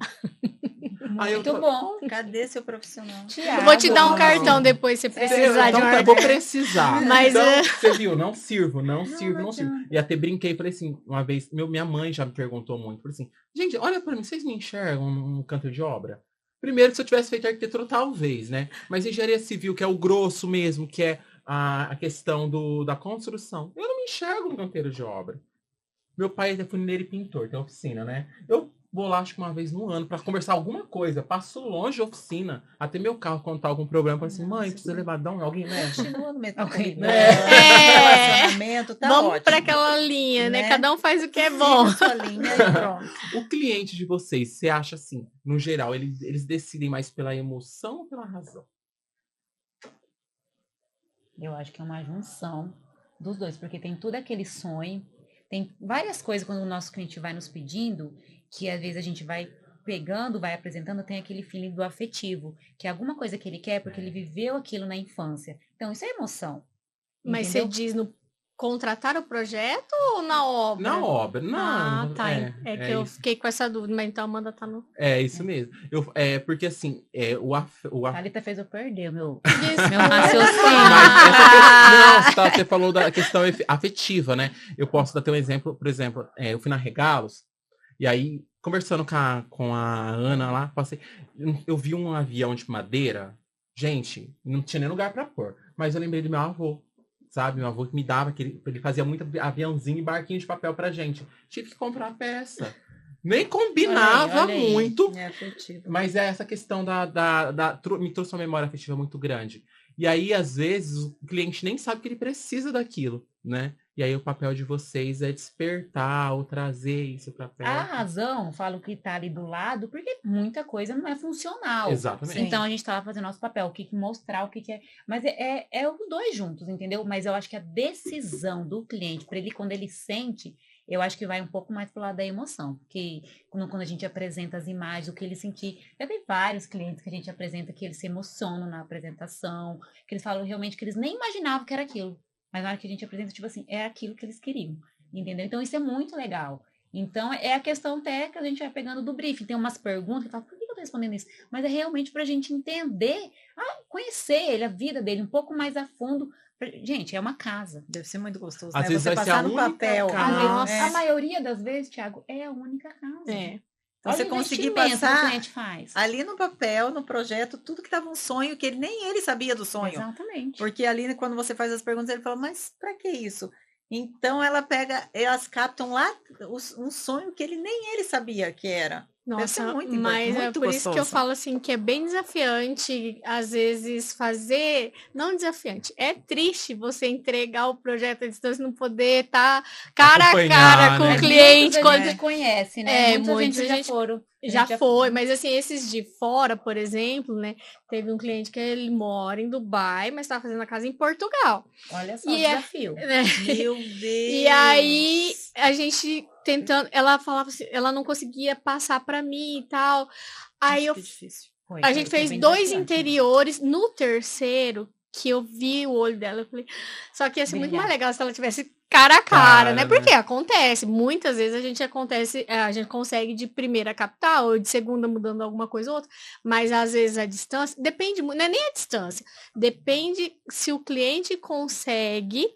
Aí
Muito bom.
Cadê seu profissional?
Eu vou te dar um
não.
cartão depois, se precisar de
Então,
um
eu vou
cartão.
precisar.
Mas,
então, você viu, não sirvo.
Não
E até brinquei, falei assim, uma vez, minha mãe já me perguntou muito, falei assim, gente, olha pra mim, vocês me enxergam num canto de obra? Primeiro, se eu tivesse feito arquitetura, talvez, né? Mas engenharia civil, que é o grosso mesmo, que é a questão da construção, eu não me enxergo no canteiro de obra. Meu pai é funileiro e pintor, tem oficina, né? Eu vou lá, acho que uma vez no ano, pra conversar alguma coisa. Passo longe da oficina, até meu carro contar algum problema. Falo assim, mãe, precisa levar dão, alguém leva.
Continua no
Ok.
relacionamento, tá
Vamos
ótimo.
para aquela linha, né?
Né?
Cada um faz o que é bom.
Siga a sua linha e pronto.
O cliente de vocês, você acha assim, no geral, eles decidem mais pela emoção ou pela razão?
Eu acho que é uma junção dos dois, porque tem todo aquele sonho, tem várias coisas quando o nosso cliente vai nos pedindo, que às vezes a gente vai pegando, vai apresentando, tem aquele feeling do afetivo, que é alguma coisa que ele quer porque ele viveu aquilo na infância. Então, isso é emoção.
Mas
entendeu?
você diz no contratar o projeto ou na obra?
Na obra, não.
Tá. É que eu fiquei com essa dúvida, mas então a Amanda tá no...
É isso mesmo. Porque assim,
A Thalita fez eu perder meu
Desculpa.
raciocínio. Você falou da questão afetiva, né? Eu posso dar um exemplo, por exemplo, eu fui na Regalos, e aí, conversando com a Ana lá, eu vi um avião de madeira, gente, não tinha nem lugar pra pôr, mas eu lembrei do meu avô. Sabe, meu avô que me dava, ele fazia muito aviãozinho e barquinho de papel pra gente. Tive que comprar a peça. Nem combinava
olha aí.
muito.
É afetivo.
Mas essa questão me trouxe uma memória afetiva muito grande. E aí, às vezes, o cliente nem sabe que ele precisa daquilo, né? E aí o papel de vocês é despertar ou trazer isso pra perto.
A razão, falo que tá ali do lado, porque muita coisa não é funcional.
Exatamente.
Então a gente tava fazendo nosso papel, o que mostrar, o que é. Mas é os dois juntos, entendeu? Mas eu acho que a decisão do cliente, para ele, quando ele sente, eu acho que vai um pouco mais pro lado da emoção. Porque quando a gente apresenta as imagens, o que ele sentir. Já tem vários clientes que a gente apresenta que eles se emocionam na apresentação, que eles falam realmente que eles nem imaginavam que era aquilo. Mas na hora que a gente apresenta, tipo assim, é aquilo que eles queriam, entendeu? Então, isso é muito legal. Então, é a questão até que a gente vai pegando do briefing. Tem umas perguntas que fala, por que eu tô respondendo isso? Mas é realmente pra gente entender, conhecer ele, a vida dele, um pouco mais a fundo. Gente, é uma casa.
Deve ser muito gostoso,
Às
né?
vezes
Você
vai ser
passar
a
no
única
papel.
casa.
A maioria das vezes, Thiago, é a única casa.
Então,
Olha
você
o
conseguir
investimento que o
passar
cliente faz.
ali no papel, no projeto, tudo que estava um sonho, que nem ele sabia do sonho.
Exatamente.
Porque ali, quando você faz as perguntas, ele fala, mas para que isso? Então, elas captam lá um sonho que nem ele sabia que era. Deve ser
Nossa,
muito
mas é
muito
por isso que eu
gostoso.
falo assim, que é bem desafiante, às vezes, fazer... Não desafiante, é triste você entregar o projeto à distância e não poder estar cara a
Acompanhar,
cara com
né?
o cliente.
Muitos
Quando...
a gente conhece, né? Muitos já foram.
Já foi, mas assim, esses de fora, por exemplo, né? Teve um cliente que ele mora em Dubai, mas estava fazendo a casa em Portugal.
Olha só
E
o desafio.
né?
Meu Deus!
E aí, a gente tentando, ela falava assim, ela não conseguia passar para mim e tal. Aí
Nossa, que difícil.
a gente fez
bem
2
desafiante.
interiores. No terceiro, que eu vi o olho dela, eu falei, só que ia ser muito mais legal se ela tivesse cara a cara, né? Porque acontece, muitas vezes a gente consegue de primeira captar ou de segunda mudando alguma coisa ou outra, mas às vezes a distância, depende, não é nem a distância, depende se o cliente consegue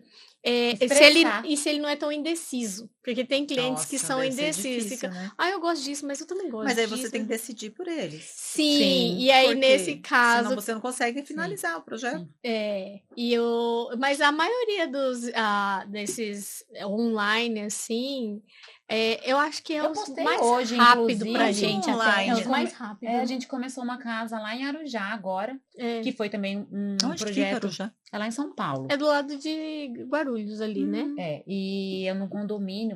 se ele não é tão indeciso, porque tem clientes que são
deve ser
indecisos,
difícil,
fica,
né?
eu gosto disso, mas eu também gosto
Mas aí
disso.
você tem que decidir por eles.
Sim, e aí
Porque
nesse caso
senão você não consegue finalizar o projeto.
mas a maioria desses online, assim, eu acho que é
Eu
os
postei
mais
hoje,
rápido
inclusive,
pra gente
online.
até. É os mais rápido.
A gente começou uma casa lá em Arujá agora, que foi também um
Onde
projeto.
que fica,
É lá em São Paulo.
É do lado de Guarulhos ali, né?
E é num condomínio,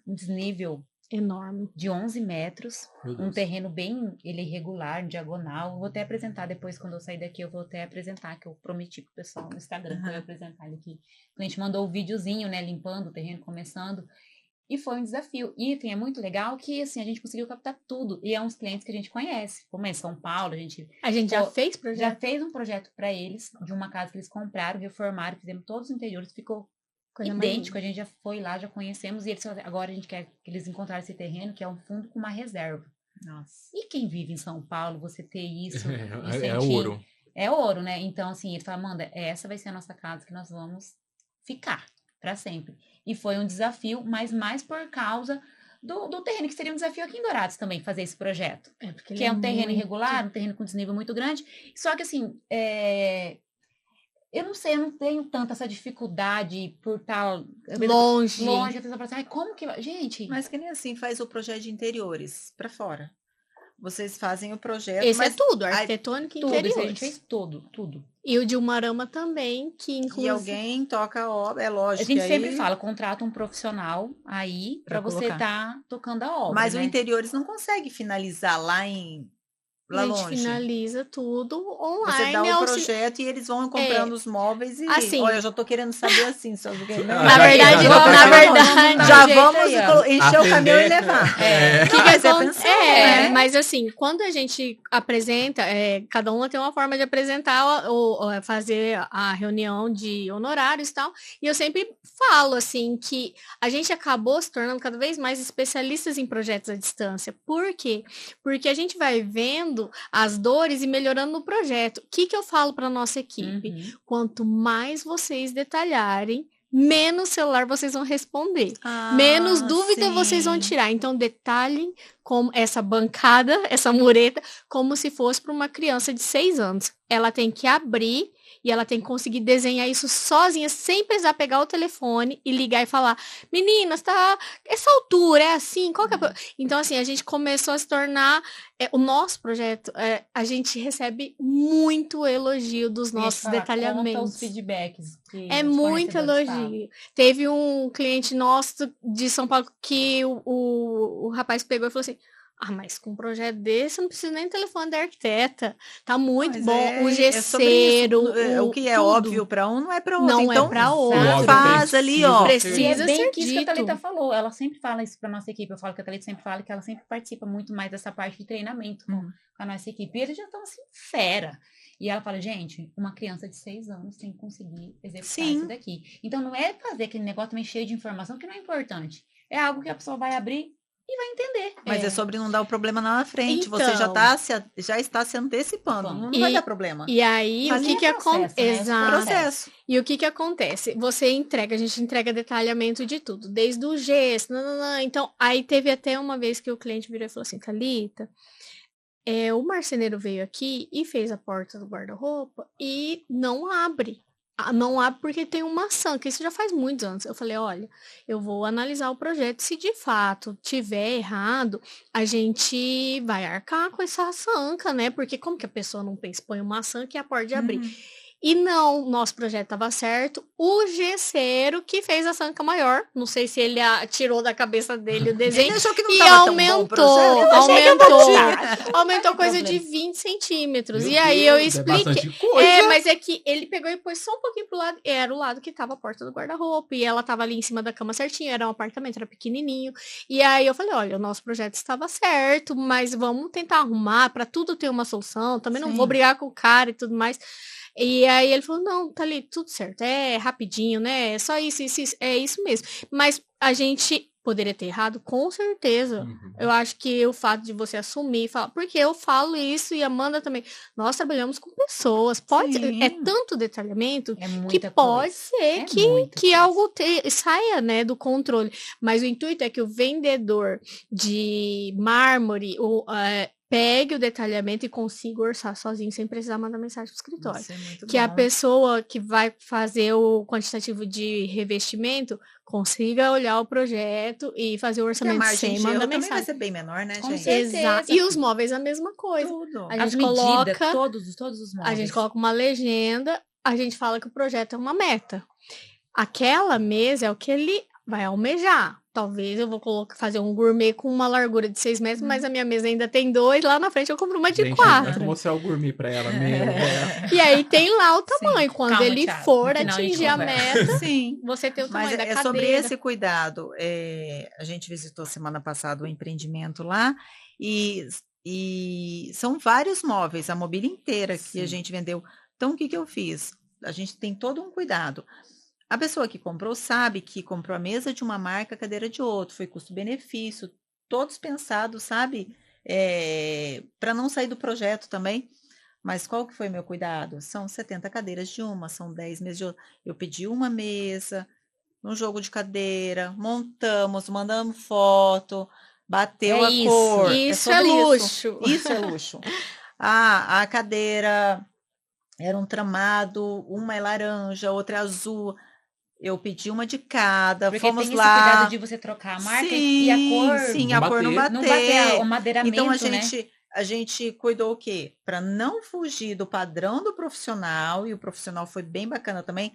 um desnível
Enorme.
de 11 metros,
Meu Deus.
um terreno bem irregular, diagonal. Vou até apresentar depois, quando eu sair daqui, eu vou até apresentar, que eu prometi pro pessoal no Instagram, que eu ia apresentar ele aqui. A gente mandou o videozinho, né, limpando o terreno, começando. E foi um desafio. E, enfim, é muito legal que, assim, a gente conseguiu captar tudo. E é uns clientes que a gente conhece. Como é em São Paulo, a gente
já fez projeto?
já fez um projeto para eles, de uma casa que eles compraram, reformaram, fizemos todos os interiores, ficou idêntico. A gente já foi lá, já conhecemos. E eles agora a gente quer que eles encontraram esse terreno, que é um fundo com uma reserva.
Nossa.
E quem vive em São Paulo, você ter isso...
É ouro.
É ouro, né? Então, assim, ele fala, Amanda, essa vai ser a nossa casa que nós vamos ficar para sempre. E foi um desafio, mas mais por causa do terreno, que seria um desafio aqui em Dourados também, fazer esse projeto. Que é um terreno irregular, um terreno com desnível muito grande. Só que, assim, eu não sei, eu não tenho tanta essa dificuldade por estar
longe.
A pessoa fala assim, como que... Gente...
Mas que nem assim faz o projeto de interiores para fora. Vocês fazem o projeto,
Esse
mas
é tudo, arquitetônica e
tudo,
interiores.
a gente fez tudo.
E o de Umarama também, que inclusive...
E alguém toca a obra, é lógico.
A gente
aí...
sempre fala, contrata um profissional aí para você estar tocando a obra.
Mas
né?
o interiores não consegue finalizar lá lá
a gente
longe?
finaliza tudo
Você dá
online.
o projeto e eles vão comprando os móveis e...
assim,
olha, eu já tô querendo saber assim, só porque...
Na verdade,
já vamos encher o caminhão e levar.
Mas assim, quando a gente apresenta, cada uma tem uma forma de apresentar ou fazer a reunião de honorários e tal, e eu sempre falo assim que a gente acabou se tornando cada vez mais especialistas em projetos à distância. Por quê? Porque a gente vai vendo as dores e melhorando no projeto. O que eu falo para nossa equipe? Quanto mais vocês detalharem, menos celular vocês vão responder. Menos dúvida vocês vão tirar. Então, detalhem como essa bancada, essa mureta, como se fosse para uma criança de 6 anos. Ela tem que abrir e ela tem que conseguir desenhar isso sozinha, sem precisar pegar o telefone e ligar e falar, meninas, tá essa altura, é assim, qual que é Então, assim, a gente começou a se tornar, o nosso projeto, a gente recebe muito elogio dos nossos detalhamentos.
Os feedbacks.
É muito elogio. Teve um cliente nosso de São Paulo que o rapaz pegou e falou assim, mas com um projeto desse, eu não preciso nem do telefone da arquiteta. Tá muito bom. O gesseiro.
O que é óbvio para um, não é para outro.
Não
então,
é para outro.
Faz ali, ó.
Precisa
bem
ser
isso que a
dito.
Thalita falou. Ela sempre fala isso para nossa equipe. Eu falo que a Thalita sempre fala que ela sempre participa muito mais dessa parte de treinamento com a nossa equipe. E eles já estão assim, fera. E ela fala, gente, uma criança de 6 anos tem que conseguir executar isso daqui. Então, não é fazer aquele negócio também cheio de informação que não é importante. É algo que a pessoa vai abrir e vai entender.
Mas é sobre não dar o problema lá na frente. Então, você já está se antecipando. Não vai dar problema.
E aí, o que acontece? Exato.
Processo.
E o que acontece? Você entrega, a gente entrega detalhamento de tudo, desde o gesso. Então, aí teve até uma vez que o cliente virou e falou assim, Thalita, o marceneiro veio aqui e fez a porta do guarda-roupa e não abre. Não abre porque tem uma sanca. Isso já faz muitos anos. Eu falei, olha, eu vou analisar o projeto. Se de fato tiver errado, a gente vai arcar com essa sanca, né? Porque como que a pessoa não pensa? Põe uma sanca e a porta de abrir. E não, nosso projeto estava certo. O gesseiro que fez a sanca maior. Não sei se ele tirou da cabeça dele o desenho.
Ele achou que não
e
tava
aumentou coisa de 20 centímetros. E aí eu expliquei. Mas é que ele pegou e pôs só um pouquinho pro lado. Era o lado que tava a porta do guarda-roupa. E ela tava ali em cima da cama certinho. Era um apartamento, era pequenininho. E aí eu falei, olha, o nosso projeto estava certo, mas vamos tentar arrumar para tudo ter uma solução. Também não vou brigar com o cara e tudo mais. E aí ele falou, não, tá ali, tudo certo, é rapidinho, né, é só isso, é isso mesmo. Mas a gente poderia ter errado, com certeza. Eu acho que o fato de você assumir e falar, porque eu falo isso e a Amanda também, nós trabalhamos com pessoas, é tanto detalhamento que pode ser que algo saia, né, do controle. Mas o intuito é que o vendedor de mármore, pegue o detalhamento e consiga orçar sozinho, sem precisar mandar mensagem pro escritório. Que a pessoa que vai fazer o quantitativo de revestimento consiga olhar o projeto e fazer o orçamento sem mandar mensagem.
Vai ser bem menor, né, gente?
Exato. E os móveis a mesma coisa.
Tudo.
A gente coloca
todos os móveis.
A gente coloca uma legenda, a gente fala que o projeto é uma meta. Aquela mesa é o que ele vai almejar. Talvez eu vou fazer um gourmet com uma largura de 6 metros, mas a minha mesa ainda tem 2. Lá na frente eu compro uma de 4.
Vou mostrar o gourmet pra ela mesmo.
E aí tem lá o tamanho. Quando ele for atingir a meta, você tem o tamanho da cadeira.
Sobre esse cuidado. A gente visitou semana passada o empreendimento lá e são vários móveis, a mobília inteira que a gente vendeu. Então, o que eu fiz? A gente tem todo um cuidado. A pessoa que comprou sabe que comprou a mesa de uma marca, a cadeira de outra, foi custo-benefício, todos pensados, sabe? Para não sair do projeto também. Mas qual que foi meu cuidado? São 70 cadeiras de uma, são 10 mesas de outra. Eu pedi uma mesa, um jogo de cadeira, montamos, mandamos foto, bateu a cor.
Isso é luxo.
Isso é luxo. A cadeira era um tramado, uma é laranja, outra é azul. Eu pedi uma de cada,
porque
fomos
tem
lá.
Esse cuidado de você trocar a marca e a cor.
Sim, a cor não bater.
Não bater o madeiramento,
então a gente cuidou o quê? Para não fugir do padrão do profissional, e o profissional foi bem bacana também.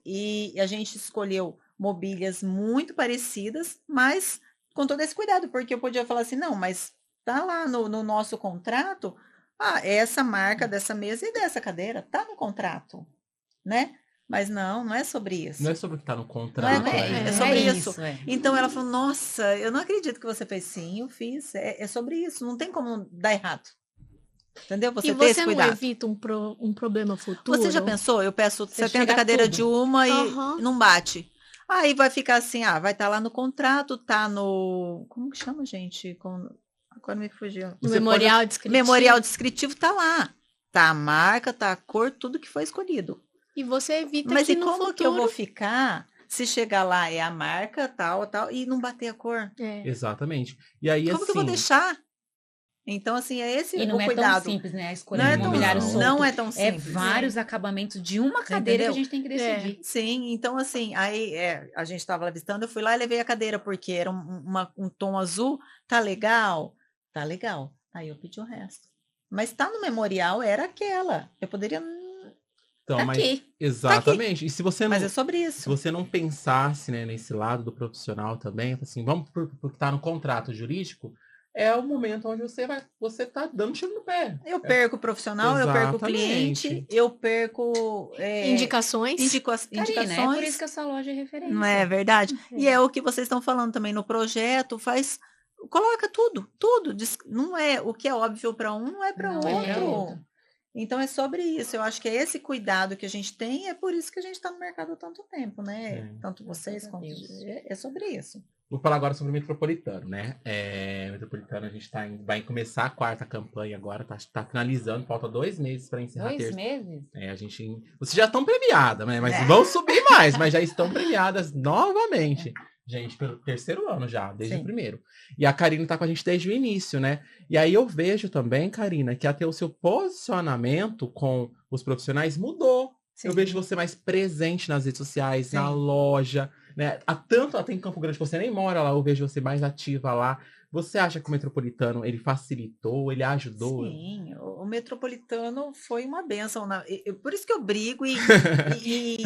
E a gente escolheu mobílias muito parecidas, mas com todo esse cuidado, porque eu podia falar assim, não, mas tá lá no nosso contrato, essa marca dessa mesa e dessa cadeira, tá no contrato, né? Mas não é sobre isso.
Não é sobre o que tá no contrato.
É sobre isso. Então ela falou, nossa, eu não acredito que você fez. Sim, eu fiz. É sobre isso, não tem como dar errado. Entendeu?
E você não evita um problema futuro?
Você já pensou? Eu peço 70 cadeiras de uma e não bate. Aí vai ficar assim, vai estar lá no contrato, tá no... Como que chama, gente? Agora me fugiu.
No memorial descritivo.
Memorial descritivo tá lá. Tá a marca, tá a cor, tudo que foi escolhido.
E você evita
Mas
que
e
no
como
futuro...
que eu vou ficar se chegar lá é a marca, tal, e não bater a cor?
Exatamente. E aí,
como que eu vou deixar? Então, assim, é esse
e não
o cuidado.
É tão simples, né? A escolha do mobiliário solto.
Não é tão simples.
É vários acabamentos de uma cadeira que a gente tem que decidir.
Sim, então, assim, aí a gente estava avistando, eu fui lá e levei a cadeira, porque era um tom azul, tá legal? Tá legal. Aí eu pedi o resto. Mas tá no memorial, era aquela. Eu poderia...
Então, mas exatamente. E se você não,
mas é sobre isso.
Se você não pensasse, né, nesse lado do profissional também, assim, vamos porque tá no contrato jurídico, é o momento onde você tá dando tiro no pé.
Eu perco o profissional, eu perco o cliente, eu perco
indicações.
Indicações.
É por isso que essa loja é referência.
Não é verdade? E é o que vocês estão falando também no projeto, coloca tudo. Não é o que é óbvio para um, não é para outro. Então é sobre isso. Eu acho que é esse cuidado que a gente tem, é por isso que a gente está no mercado há tanto tempo, né? Tanto vocês quanto é sobre isso.
Vou falar agora sobre o Metropolitano, né? Metropolitano, a gente vai começar a 4ª campanha agora, tá finalizando, falta 2 meses para encerrar.
2 meses?
Vocês já estão premiadas, né? Mas vão subir mais, mas já estão premiadas novamente. Gente, pelo 3º ano já, desde o primeiro. E a Karina tá com a gente desde o início, né? E aí eu vejo também, Karina, que até o seu posicionamento com os profissionais mudou. Sim. Eu vejo você mais presente nas redes sociais, na loja, né? Até em Campo Grande, você nem mora lá, eu vejo você mais ativa lá. Você acha que o Metropolitano, ele facilitou, ele ajudou?
Sim, o Metropolitano foi uma bênção. Por isso que eu brigo e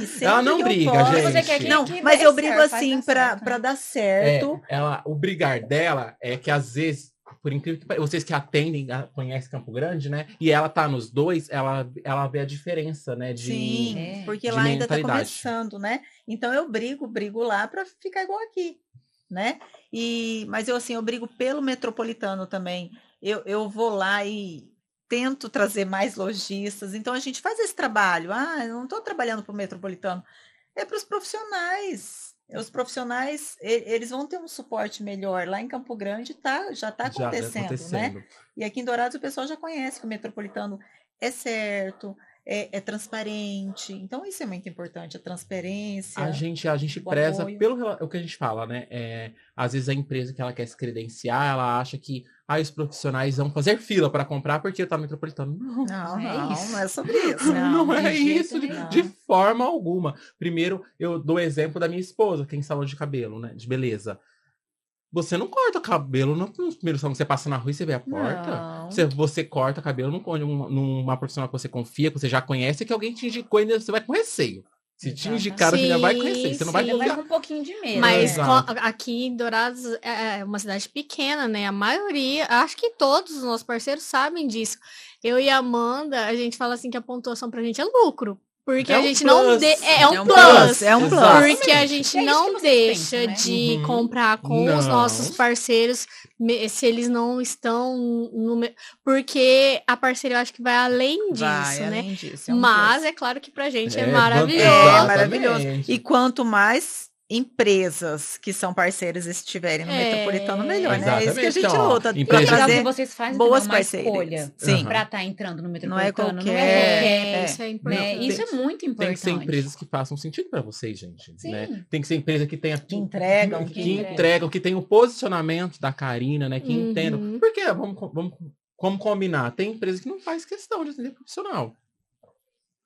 sempre
ela não briga, gente.
Você quer que mas eu brigo assim para dar certo.
O brigar dela é que às vezes, por incrível que pareça, vocês que atendem, conhecem Campo Grande, né? E ela tá nos dois, ela vê a diferença, né?
Sim, porque lá ainda tá começando, né? Então eu brigo lá para ficar igual aqui, né? Mas eu brigo pelo Metropolitano também. Eu vou lá e tento trazer mais lojistas. Então a gente faz esse trabalho. Eu não estou trabalhando para o Metropolitano, é para os profissionais. Os profissionais, eles vão ter um suporte melhor. Lá em Campo Grande já está acontecendo, né? E aqui em Dourados o pessoal já conhece que o Metropolitano é certo, é transparente. Então isso é muito importante, a transparência.
A gente preza apoio. Pelo o que a gente fala, né? Às vezes a empresa que ela quer se credenciar, ela acha que os profissionais vão fazer fila para comprar porque tá no Metropolitano.
Não é sobre isso.
Não é isso de forma alguma. Primeiro, eu dou exemplo da minha esposa, que tem salão de cabelo, né? De beleza. Você não corta cabelo no primeiro salão que você passa na rua e você vê a porta. Você corta cabelo numa profissional que você confia, que você já conhece, que alguém te indicou e ainda você vai com receio. Se te indicaram, você já vai com receio. Você não vai
com um pouquinho de medo.
Mas aqui em Dourados é uma cidade pequena, né? A maioria, acho que todos os nossos parceiros sabem disso. Eu e a Amanda, a gente fala assim que a pontuação pra gente é lucro. Porque a gente não é um plus.
É um plus.
Porque a gente não deixa de comprar com os nossos parceiros se eles não estão no... Porque a parceria eu acho que vai além disso, né?
Além disso,
mas é claro que pra gente é maravilhoso.
É maravilhoso. E quanto mais empresas que são parceiras estiverem no Metropolitano, melhor, né? É isso que a gente luta.
Empresa que vocês fazem
boas
parceiras.
Escolha
Para estar entrando no Metropolitano.
Não é qualquer.
Isso é importante.
Isso é muito importante.
Tem que ser empresas que façam sentido para vocês, gente. Né? Tem que ser empresa que tenha...
Que entregam.
Que tem o posicionamento da Karina, né? Que entendam. Porque, vamos combinar, tem empresa que não faz questão de atender profissional.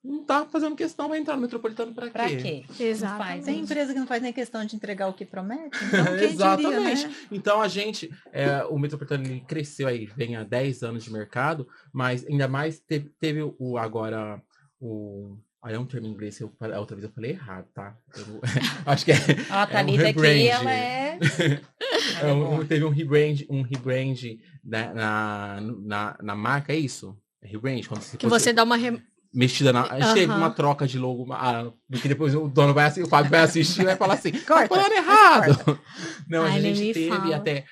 Não tá fazendo questão, vai entrar no Metropolitano pra quê?
Exato.
Tem empresa que não faz nem questão de entregar o que promete. Então,
exatamente.
Diria, né?
Então a gente, o Metropolitano ele cresceu aí, vem há 10 anos de mercado, mas ainda mais teve aí é um termo em inglês, a outra vez eu falei errado, tá? Acho que
a Thalita aqui, ela
Teve um rebrand na marca, é isso? Rebrand, quando
que você dá uma
mexida na. Teve uma troca de logo, porque depois o dono vai assistir, o Fábio vai assistir e vai falar assim, tá falando errado. Não, a gente teve até.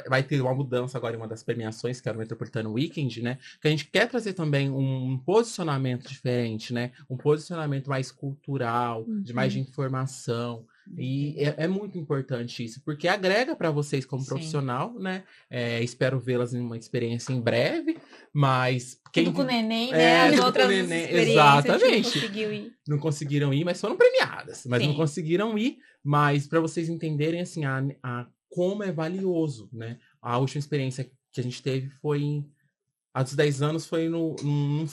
Vai ter uma mudança agora em uma das premiações, que era o Metropolitano Weekend, né? Que a gente quer trazer também um posicionamento diferente, né? Um posicionamento mais cultural, de mais de informação. E é muito importante isso, porque agrega para vocês como profissional, né? Espero vê-las em uma experiência em breve, mas
tudo com o neném, né? As outras
exatamente. Não conseguiram ir, mas foram premiadas. Mas não conseguiram ir, mas para vocês entenderem assim como é valioso, né? A última experiência que a gente teve foi há dos 10 anos, não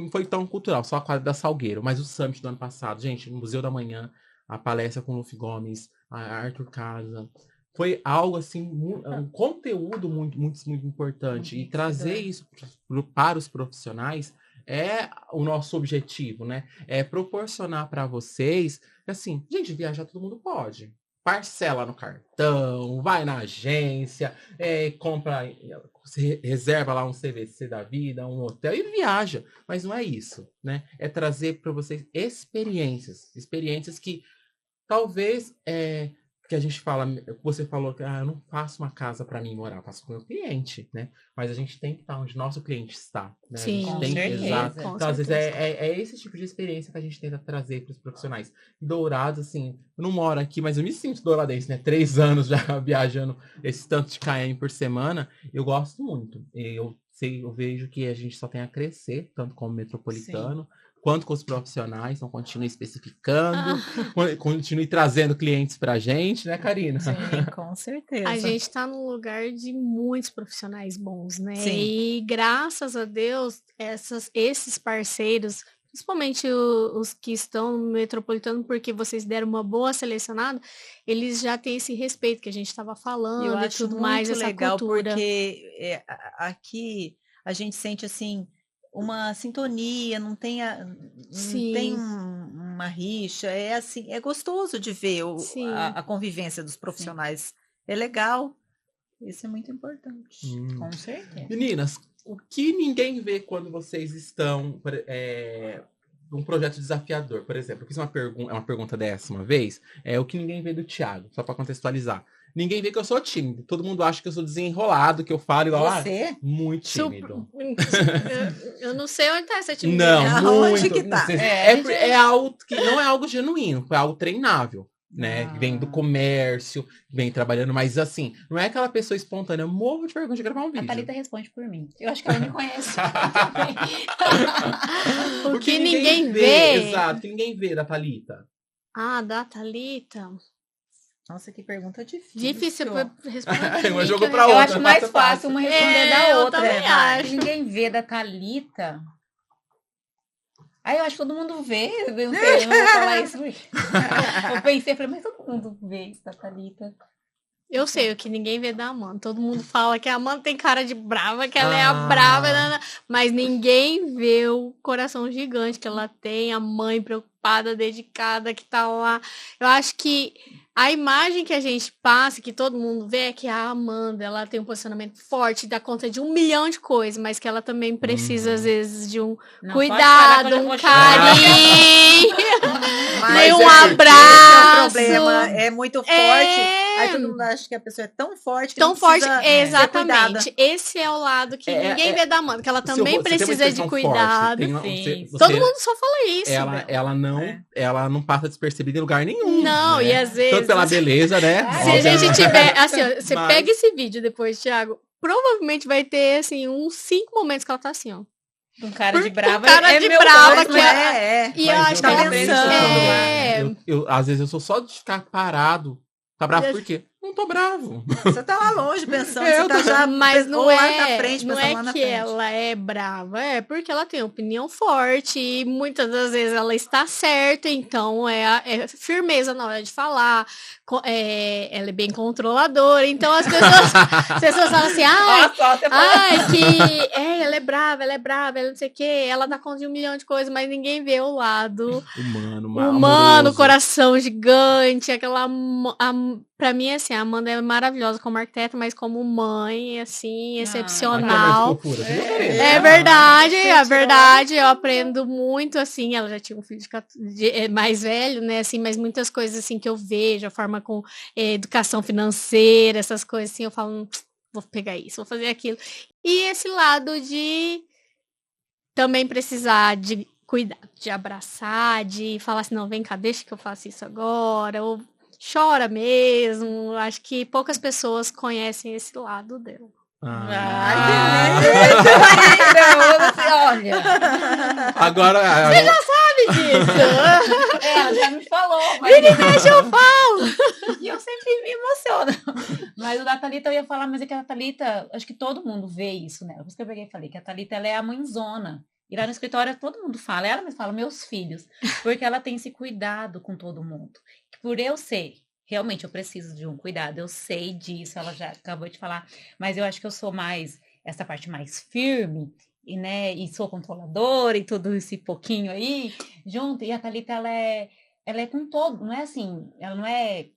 foi tão cultural, só a quadra da Salgueiro, mas o Summit do ano passado, gente, no Museu da Manhã, a palestra com o Luffy Gomes, a Arthur Casa, foi algo assim, um conteúdo muito, muito, muito importante. E trazer isso para os profissionais é o nosso objetivo, né? É proporcionar para vocês, assim, gente, viajar todo mundo pode. Parcela no cartão, vai na agência, compra, reserva lá um CVC da vida, um hotel e viaja. Mas não é isso, né? É trazer para vocês experiências que talvez que a gente fala, você falou que eu não faço uma casa para mim morar, eu faço com o meu cliente, né? Mas a gente tem que estar onde nosso cliente está, né?
Sim,
a gente tem que, exato. Então, às vezes é esse tipo de experiência que a gente tenta trazer para os profissionais. Dourados, assim, eu não moro aqui, mas eu me sinto douradense, né? 3 anos já viajando esse tanto de km por semana, eu gosto muito. Eu vejo que a gente só tem a crescer, tanto como metropolitano, quanto com os profissionais, então continue especificando, continue trazendo clientes pra gente, né, Karina?
Sim, com certeza.
A gente tá num lugar de muitos profissionais bons, né?
Sim.
E graças a Deus, esses parceiros, principalmente os que estão no metropolitano, porque vocês deram uma boa selecionada, eles já têm esse respeito que a gente estava falando,
eu acho
tudo
muito
mais, essa
legal,
cultura.
Porque aqui a gente sente assim uma sintonia, não tem uma rixa, é assim, é gostoso de ver a convivência dos profissionais. É legal. Isso é muito importante.
Com certeza.
Meninas, o que ninguém vê quando vocês estão num projeto desafiador? Por exemplo, eu fiz uma pergunta dessa uma vez, o que ninguém vê do Thiago, só para contextualizar. Ninguém vê que eu sou tímido. Todo mundo acha que eu sou desenrolado, que eu falo igual
Você?
Muito tímido.
Eu não sei onde tá essa timidez.
Não, muito.
Onde que tá?
É algo que não é algo genuíno, é algo treinável, né? Vem do comércio, vem trabalhando, mas assim, não é aquela pessoa espontânea. Eu morro de vergonha de gravar um vídeo.
A Thalita responde por mim. Eu acho que ela me conhece.
O que ninguém vê.
Exato, o que ninguém vê da Thalita.
Da Thalita.
Nossa, que pergunta difícil.
Difícil pra responder.
Uma jogou pra outra.
Eu acho mais fácil uma responder da outra.
Eu também acho.
Ninguém vê da Thalita. Aí eu acho que todo mundo vê. Eu não sei, eu não vou falar isso. Eu pensei, falei, mas todo mundo vê isso da Thalita.
Eu sei o que ninguém vê da Amanda. Todo mundo fala que a Amanda tem cara de brava, que ela é a brava, mas ninguém vê o coração gigante que ela tem, a mãe preocupada, dedicada, que tá lá. Eu acho que a imagem que a gente passa, que todo mundo vê, é que a Amanda, ela tem um posicionamento forte, dá conta de 1 milhão de coisas, mas que ela também precisa, às vezes, de um cuidado, um carinho, e um abraço.
Esse é o problema, é muito forte. Aí todo mundo acha que a pessoa é tão forte que
tão
não
forte,
precisa
exatamente. Esse é o lado que ninguém vê da Amanda, que ela também precisa de cuidado. Todo mundo só fala isso.
Ela não passa despercebida em lugar nenhum.
Não,
né?
E às vezes...
Tanto pela beleza, né?
Se a gente tiver... Assim, ó, você pega esse vídeo depois, Thiago, provavelmente vai ter, assim, uns 5 momentos que ela tá assim, ó.
Um cara de brava.
E eu acho que
às vezes eu sou só de ficar parado. Tá bravo por quê? Não tô bravo.
Você tá lá longe pensando, você tá já
mas não
lá na frente,
não é que ela é brava, é porque ela tem opinião forte e muitas das vezes ela está certa, então é firmeza na hora de falar, ela é bem controladora, então as pessoas falam assim, ela é brava, ela não sei o que, ela dá conta de 1 milhão de coisas, mas ninguém vê o lado humano, coração gigante, pra mim, assim, a Amanda é maravilhosa como arquiteta, mas como mãe, assim,
Até
excepcional.
mais fofura.
É verdade, é verdade. Eu aprendo muito, assim. Ela já tinha um filho mais velho, né? Assim, mas muitas coisas assim que eu vejo, a forma com educação financeira, essas coisas assim, eu falo, vou pegar isso, vou fazer aquilo. E esse lado de também precisar de cuidar, de abraçar, de falar assim, não, vem cá, deixa que eu faça isso agora, ou chora mesmo. Acho que poucas pessoas conhecem esse lado dela.
Ai, que
Olha,
Agora.
Você já sabe disso.
ela já me falou. Mas...
Ele deixa eu falo.
E eu sempre me emociono. Mas o da Thalita eu ia falar, mas é que a Thalita, acho que todo mundo vê isso, né? Por isso que eu peguei e falei que a Thalita, ela é a mãezona. E lá no escritório todo mundo fala, ela me fala, meus filhos, porque ela tem esse cuidado com todo mundo. Por eu ser, realmente eu preciso de um cuidado, eu sei disso, ela já acabou de falar, mas eu acho que eu sou mais, essa parte mais firme, e, né, e sou controladora e tudo esse pouquinho aí, junto, e a Thalita, ela é com todo, não é assim, ela não é,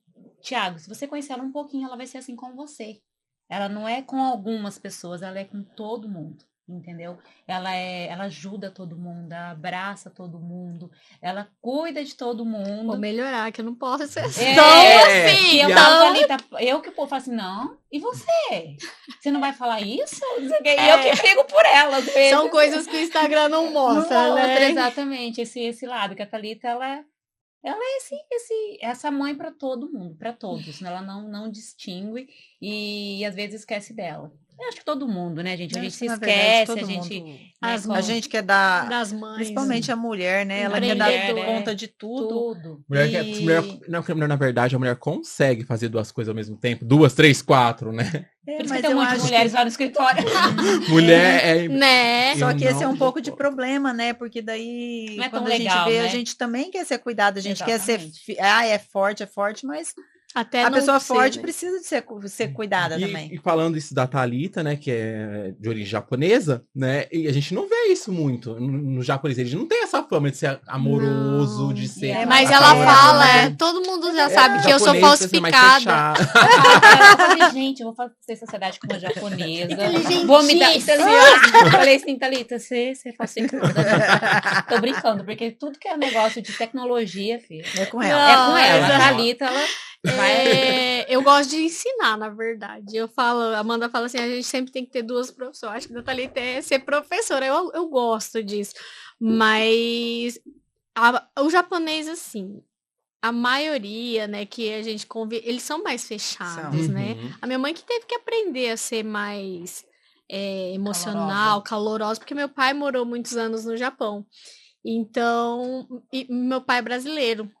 Tiago, se você conhecer ela um pouquinho, ela vai ser assim com você. Ela não é com algumas pessoas, ela é com todo mundo. Entendeu? Ela ajuda todo mundo, ela abraça todo mundo, ela cuida de todo mundo.
Vou melhorar, que eu não posso ser tão
assim.
então...
Eu que o povo fala assim, não, e você? Você não vai falar isso? E eu que brigo por ela.
São coisas que o Instagram não mostra, né?
Exatamente, esse lado, que a Thalita, ela é essa mãe para todo mundo, para todos, né? Ela não distingue e às vezes esquece dela. Eu acho que todo mundo, né, gente? A gente se esquece, a gente...
A gente quer dar...
Das mães.
Principalmente a mulher, né? Ela quer dar conta de tudo.
Mulher, na verdade, a mulher consegue fazer duas coisas ao mesmo tempo. 2, 3, 4, né?
Por isso que tem muitas mulheres lá no escritório.
Mulher é...
Né?
Só que esse é um pouco de problema, né? Porque daí, quando a gente vê, a gente também quer ser cuidada. A gente quer ser... é forte, mas...
Até
a pessoa
ser,
forte
né?
precisa de ser cuidada também.
E falando isso da Thalita, né, que é de origem japonesa, né, e a gente não vê isso muito no japonês. Eles não tem essa fama de ser amoroso, de ser...
Mas ela fala, todo mundo já sabe que eu sou falsificada.
Gente, eu vou fazer sociedade com uma japonesa.
Inteligentíssima.
Vou me dar... Eu falei assim, Thalita, você é falsificada. Tô brincando, porque tudo que é negócio de tecnologia, filho,
é com ela.
É com ela. A Thalita, ela...
eu gosto de ensinar, na verdade. A Amanda fala assim, a gente sempre tem que ter duas profissões. Acho que a Thalita é ser professora. Eu gosto disso. Mas o japonês, assim, a maioria, né, que a gente convive, eles são mais fechados, né? A minha mãe que teve que aprender a ser mais emocional, calorosa, porque meu pai morou muitos anos no Japão. Então, meu pai é brasileiro.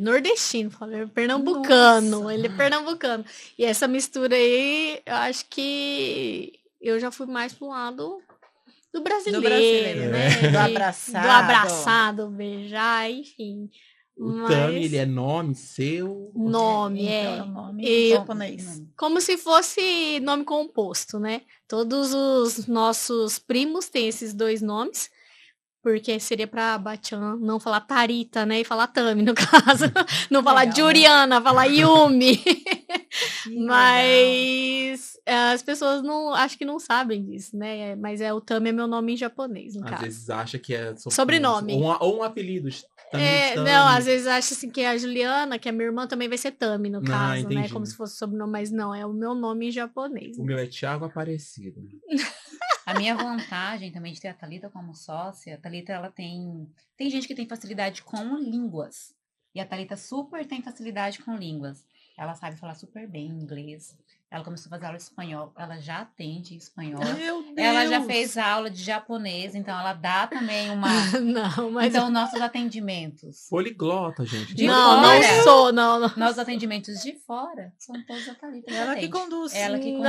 Nordestino, pernambucano. Nossa. Ele é pernambucano. E essa mistura aí, eu acho que eu já fui mais pro lado do brasileiro, né?
Do
abraçado, beijar, enfim.
O Tami, ele é nome seu?
Nome,
nome japonês.
Como se fosse nome composto, né? Todos os nossos primos têm esses dois nomes. Porque seria pra Bachan não falar Thalita, né? E falar Tami, no caso. Não falar Juliana, falar Yumi. Mas as pessoas acho que não sabem disso, né? Mas o Tami é meu nome em japonês, no caso.
Às vezes acha que é
sobrenome.
Ou um apelido.
Tami. Não, às vezes acha assim que a Juliana, que é minha irmã, também vai ser Tami, no caso,
entendi.
né? Como se fosse sobrenome, mas não, é o meu nome em japonês.
O meu é Thiago Aparecido.
A minha vantagem também de ter a Thalita como sócia, a Thalita, ela tem gente que tem facilidade com línguas. E a Thalita super tem facilidade com línguas. Ela sabe falar super bem inglês. Ela começou a fazer aula de espanhol. Ela já atende espanhol.
Meu Deus!
Ela já fez aula de japonês. Então, ela dá também uma...
Não, mas...
Então, nossos atendimentos...
Poliglota, gente.
Não.
Nossos atendimentos de fora são todos a Thalita.
Ela que conduz.
Ela que conduz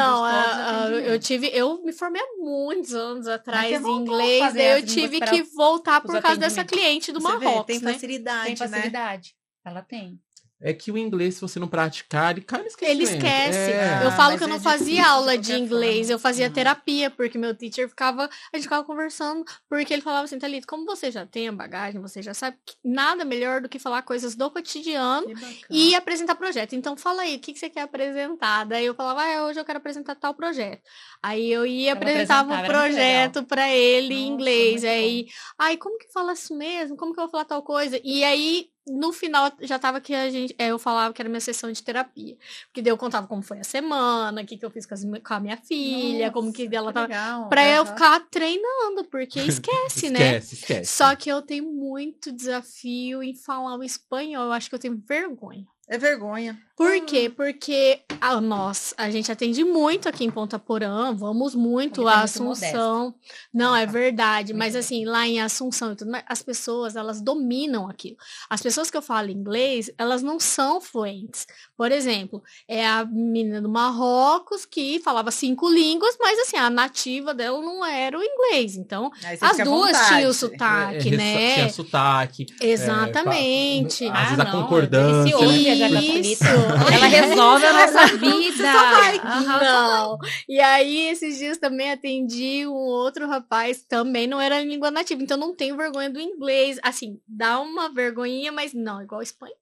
todos os
eu me formei há muitos anos atrás em inglês. Daí eu tive que voltar por causa dessa cliente do Marrocos,
tem facilidade,
Tem facilidade. Ela tem.
é que o inglês, se você não praticar, ele cai no esquecimento.
Ele esquece.
É.
Eu falo
mas
que eu não
é
fazia
difícil
aula
de
de
qualquer
inglês,
forma.
eu fazia terapia, porque meu teacher a gente ficava conversando, porque ele falava assim, Thalita, como você já tem a bagagem, você já sabe que nada melhor do que falar coisas do cotidiano
Que bacana.
e apresentar projeto. Então fala aí, o que você quer apresentar? Daí eu falava, hoje eu quero apresentar tal projeto. Aí eu ia
Ela
apresentava o
apresentava, era muito legal.
projeto para ele em
Nossa,
inglês.
muito
Aí, como que fala isso mesmo? Como que eu vou falar tal coisa? E aí no final já tava que eu falava que era minha sessão de terapia. Porque daí eu contava como foi a semana, o que eu fiz com a minha filha, como que
Nossa,
ela tava.
legal.
Pra eu
Aham.
ficar treinando, porque esquece, né?
Esquece.
Só que eu tenho muito desafio em falar o espanhol. Eu acho que eu tenho vergonha.
É vergonha.
Por quê? Porque a gente atende muito aqui em Ponta Porã, vamos muito
Porque
a
tem muito
Assunção. Não, é verdade, mas
Muito
assim, lá em Assunção e tudo mais, as pessoas, elas dominam aquilo. As pessoas que eu falo inglês, elas não são fluentes. Por exemplo, é a menina do Marrocos que falava 5 línguas, mas assim, a nativa dela não era o inglês. Então,
Aí você
as
fica à
duas
vontade.
tinham sotaque, né?
Tinha sotaque.
Exatamente.
Às vezes a
não,
concordância.
delicioso
né?
viajar com a
Isso.
Thalita. Ela resolve a nossa vida.
vai.
Aham.
Não. E aí, esses dias também atendi um outro rapaz, também não era língua nativa, então não tenho vergonha do inglês. Assim, dá uma vergonhinha, mas não, igual espanhol.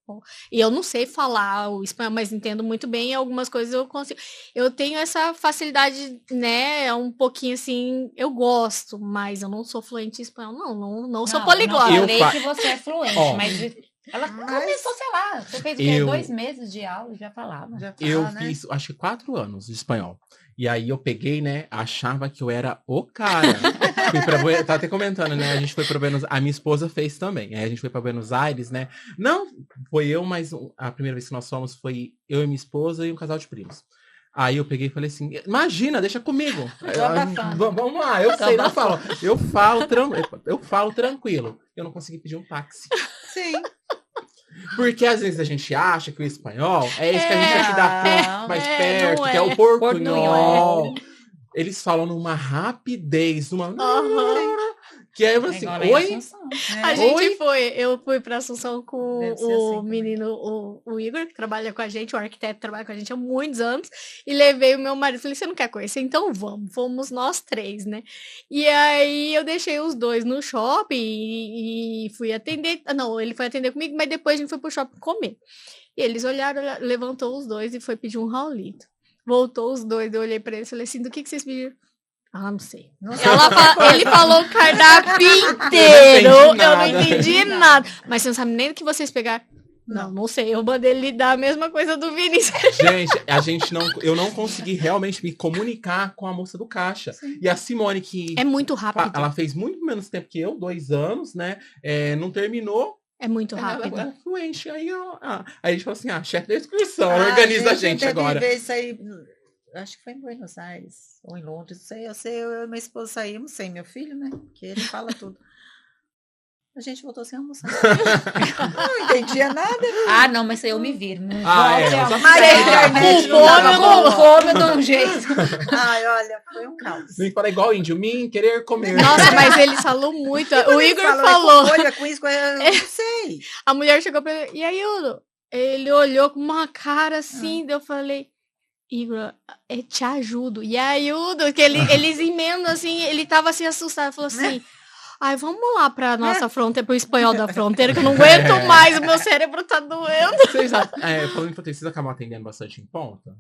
E eu não sei falar o espanhol, mas entendo muito bem e algumas coisas eu consigo. Eu tenho essa facilidade, né, um pouquinho assim, eu gosto, mas eu não sou fluente em espanhol, não sou poliglota.
Não
Eu
falei que você é fluente,
Ó.
mas ela começou, sei lá, você fez o quê?
Eu-
2 meses de aula e já falava.
Já
Eu
fala, né?
fiz, acho que 4 anos de espanhol. E aí eu peguei, né? Achava que eu era o cara. Tá até comentando, né? A gente foi pra Buenos Aires. A minha esposa fez também. Aí a gente foi pra Buenos Aires, né? Não, foi eu, mas a primeira vez que nós fomos foi eu e minha esposa e um casal de primos. Aí eu peguei e falei assim, imagina, deixa comigo. Vamos lá, eu sei, não falo. Eu falo tranquilo. Eu não consegui pedir um táxi.
Sim.
Porque às vezes a gente acha que o espanhol é esse que a gente aqui dá mais perto,
não
que é o
é.
portunhol. Eles falam numa rapidez, que é assim,
igual lá em
oi?
Assunção.
A gente eu fui pra Assunção com
Deve ser
o
assim também.
menino, o Igor, que trabalha com a gente, o arquiteto que trabalha com a gente há muitos anos, e levei o meu marido, falei, você não quer conhecer? Então vamos, fomos nós 3, né? E aí eu deixei os dois no shopping e fui atender, não, ele foi atender comigo, mas depois a gente foi pro shopping comer. E eles olharam, levantou os dois e foi pedir um Raulito. Voltou os dois, eu olhei pra eles e falei assim, do que vocês pediram? Ah, não sei.
Não sei.
Ele falou o cardápio inteiro. Eu não entendi nada. Mas você não sabe nem do que vocês pegaram. Não sei. Eu mandei ele dar a mesma coisa do Vinícius.
Gente, eu não consegui realmente me comunicar com a moça do caixa.
Sim.
E a Simone, que
É muito rápido.
ela fez muito menos tempo que eu, 2 anos, né? Não terminou.
É muito rápido.
Ela é fluente. Aí a gente falou assim, chefe da excursão, organiza a gente agora.
Teve isso aí, acho que foi em Buenos Aires ou em Londres, não sei. Eu e minha esposa saímos sem meu filho, né? Que ele fala tudo. A gente voltou sem almoçar. Não entendia nada.
Ah, não, mas isso aí eu me viro. Não
Mas a internet não tava
com
boa.
fome eu dou um jeito.
Ai, olha, foi um caos.
Nem falar igual índio, mim querer comer.
Nossa, mas ele falou muito. O Igor
Falou,
falou.
Olha, com isso, eu não sei.
A mulher chegou pra ele. E aí, Udo? Ele olhou com uma cara assim. Daí eu falei, Igor, te ajudo. E aí, Udo, que eles emendam assim. Ele tava assim assustado. Falou assim. Ai, vamos lá pra nossa fronteira, pro espanhol da fronteira, que eu não aguento mais, o meu cérebro tá doendo.
Falando em português, vocês acabam atendendo bastante em ponta?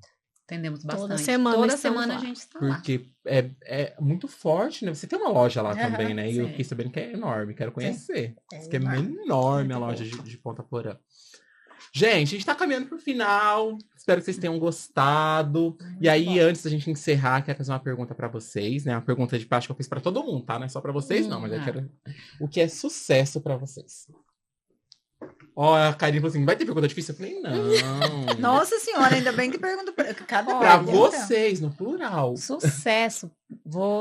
Atendemos bastante.
Toda semana
Toda
estamos
semana
lá.
a gente está lá.
Porque é muito forte, né? Você tem uma loja lá
Aham,
também, né? E eu
sim.
fiquei sabendo que é enorme, quero conhecer.
É
Diz que é
enorme.
enorme a
Muito
loja de Ponta Porã. Gente, a gente tá caminhando pro final. Espero que vocês tenham gostado. E aí, antes da gente encerrar, quero fazer uma pergunta pra vocês, né? Uma pergunta de prática que eu fiz pra todo mundo, tá? Não é só pra vocês, não. Mas eu quero... O que é sucesso pra vocês? Ó, a Karine falou assim, vai ter pergunta difícil? Eu falei, não.
Nossa senhora, ainda bem que pergunta cada
Pra
pergunta.
vocês, no plural.
Sucesso.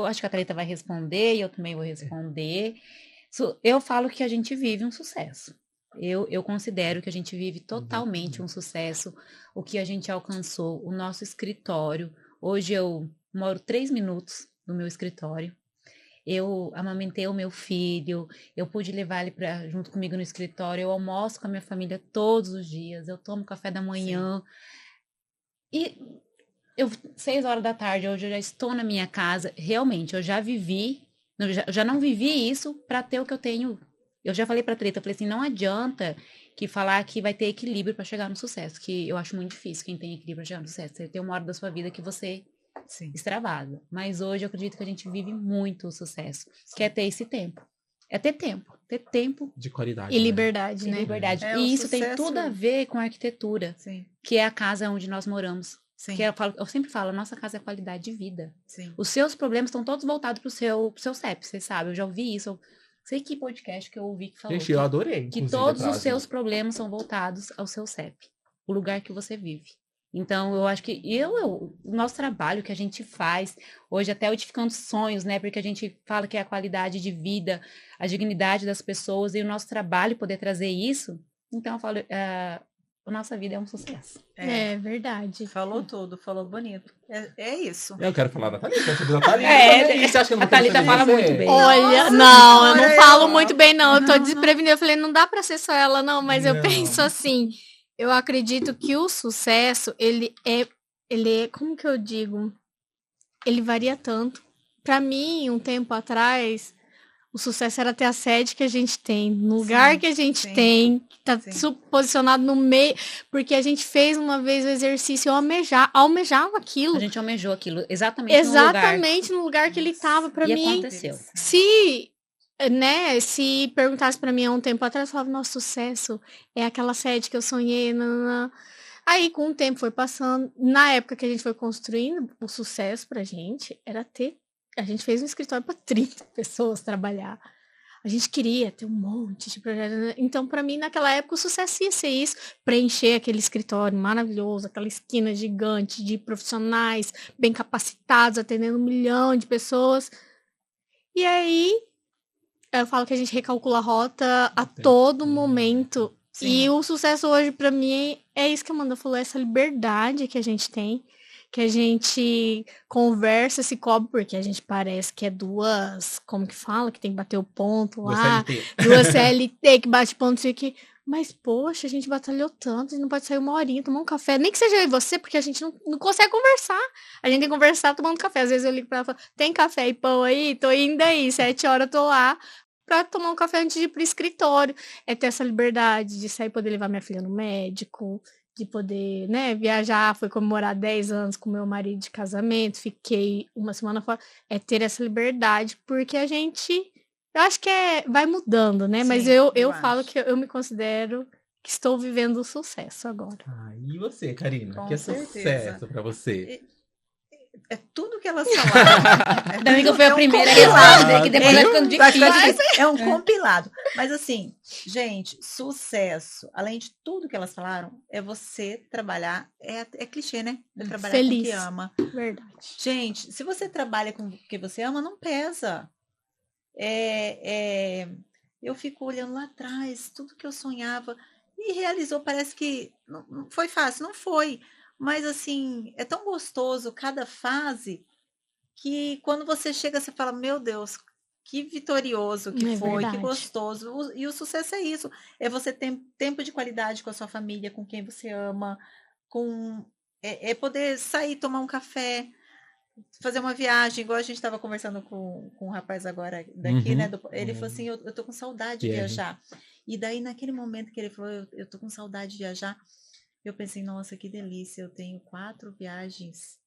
Acho que a Thalita vai responder e eu também vou responder. Eu falo que a gente vive um sucesso. Eu considero que a gente vive totalmente um sucesso. O que a gente alcançou, o nosso escritório. Hoje eu moro 3 minutos do meu escritório. Eu amamentei o meu filho, eu pude levar ele junto comigo no escritório, eu almoço com a minha família todos os dias, eu tomo café da manhã. E 6 horas da tarde, hoje eu já estou na minha casa. Realmente, eu já não vivi isso para ter o que eu tenho. Eu já falei pra Thalita, eu falei assim, não adianta que falar que vai ter equilíbrio para chegar no sucesso, que eu acho muito difícil quem tem equilíbrio para chegar no sucesso. Você tem uma hora da sua vida que você extravasa. Mas hoje eu acredito que a gente vive muito o sucesso, que é ter esse tempo. É ter tempo
de qualidade.
E liberdade, né?
Liberdade. E isso tem tudo a ver com a arquitetura, que é a casa onde nós moramos. Que eu sempre falo, a nossa casa é qualidade de vida. Os seus problemas estão todos voltados pro seu CEP, você sabe. Eu já ouvi isso. Sei que podcast que eu ouvi que falou.
Gente, eu adorei.
Que todos os seus problemas são voltados ao seu CEP, o lugar que você vive. Então, eu acho que o nosso trabalho que a gente faz, hoje até edificando sonhos, né? Porque a gente fala que é a qualidade de vida, a dignidade das pessoas, e o nosso trabalho poder trazer isso. Então, eu falo, a nossa vida é um sucesso.
É verdade.
Falou tudo, falou bonito. É isso.
Eu quero falar da Thalita. Você acha que eu não
a Thalita fala muito bem.
Olha, não, eu não falo muito bem, não. Eu tô desprevenida. Eu falei, não dá pra ser só ela, não. Mas eu penso assim, eu acredito que o sucesso, ele é, como que eu digo? Ele varia tanto. Pra mim, um tempo atrás, o sucesso era ter a sede que a gente tem, no lugar que a gente tem, que tá posicionado no meio, porque a gente fez uma vez o exercício, eu almejava aquilo.
A gente almejou aquilo, exatamente
no lugar que ele estava. Para mim,
aconteceu.
Se perguntasse para mim há um tempo atrás, eu falava, nosso sucesso é aquela sede que eu sonhei, Aí, com o tempo foi passando, na época que a gente foi construindo, o sucesso pra gente era ter. A gente fez um escritório para 30 pessoas trabalhar. A gente queria ter um monte de projetos. Então, para mim, naquela época, o sucesso ia ser isso. Preencher aquele escritório maravilhoso, aquela esquina gigante de profissionais bem capacitados, atendendo 1 milhão de pessoas. E aí, eu falo que a gente recalcula a rota a todo momento. E o sucesso hoje, para mim, é isso que a Amanda falou, essa liberdade que a gente tem. Que a gente conversa, se cobre, porque a gente parece que é duas, como que fala? Que tem que bater o ponto lá. Duas CLT que bate ponto aqui. Mas, poxa, a gente batalhou tanto, a gente não pode sair 1 horinha, tomar um café. Nem que seja eu e você, porque a gente não consegue conversar. A gente tem que conversar tomando café. Às vezes eu ligo pra ela e falo, tem café e pão aí? Tô indo aí, 7 horas eu tô lá pra tomar um café antes de ir pro escritório. É ter essa liberdade de sair, poder levar minha filha no médico, de poder, viajar, foi comemorar 10 anos com meu marido de casamento, fiquei 1 semana fora, é ter essa liberdade, porque a gente, eu acho que vai mudando, né, mas eu falo que eu me considero que estou vivendo o sucesso agora.
E você, Karina? Que é sucesso pra você?
É tudo que elas falaram.
Ainda bem que eu fui a primeira a responder, que depois vai ficando difícil.
É um compilado. Mas assim, gente, sucesso, além de tudo que elas falaram, é você trabalhar, é clichê, né? É trabalhar
feliz.
Com o que ama.
Verdade.
Gente, se você trabalha com o que você ama, não pesa. Eu fico olhando lá atrás, tudo que eu sonhava, e realizou, parece que não foi fácil, não foi. Mas, assim, é tão gostoso cada fase que quando você chega, você fala, meu Deus, que vitorioso que foi, verdade. Que gostoso. E o sucesso é isso. É você ter tempo de qualidade com a sua família, com quem você ama, é poder sair, tomar um café, fazer uma viagem, igual a gente estava conversando com um rapaz agora daqui, né? Ele falou assim, eu tô com saudade de viajar. E daí, naquele momento que ele falou, eu tô com saudade de viajar, eu pensei, nossa, que delícia, eu tenho 4 viagens,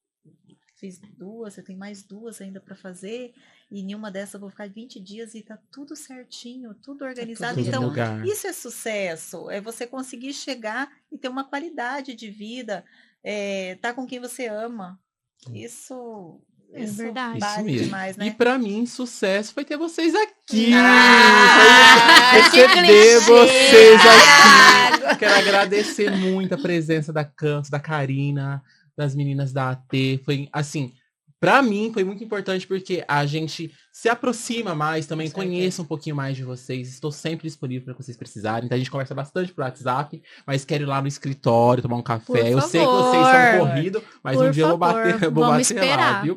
fiz 2, eu tenho mais 2 ainda para fazer, e em uma dessas eu vou ficar 20 dias e tá tudo certinho, tudo organizado. Então, isso é sucesso, é você conseguir chegar e ter uma qualidade de vida, tá com quem você ama. Isso
verdade.
Vale
isso
demais, né?
E pra mim, sucesso foi ter vocês aqui.
Receber
vocês aqui. Quero agradecer muito a presença da Cantos, da Karina, das meninas da AT. Foi, assim, pra mim foi muito importante porque a gente se aproxima mais, também conheça um pouquinho mais de vocês. Estou sempre disponível para vocês precisarem. Então a gente conversa bastante por WhatsApp, mas quero ir lá no escritório, tomar um café. Eu sei que vocês são corridos, mas um dia eu vou bater lá, viu?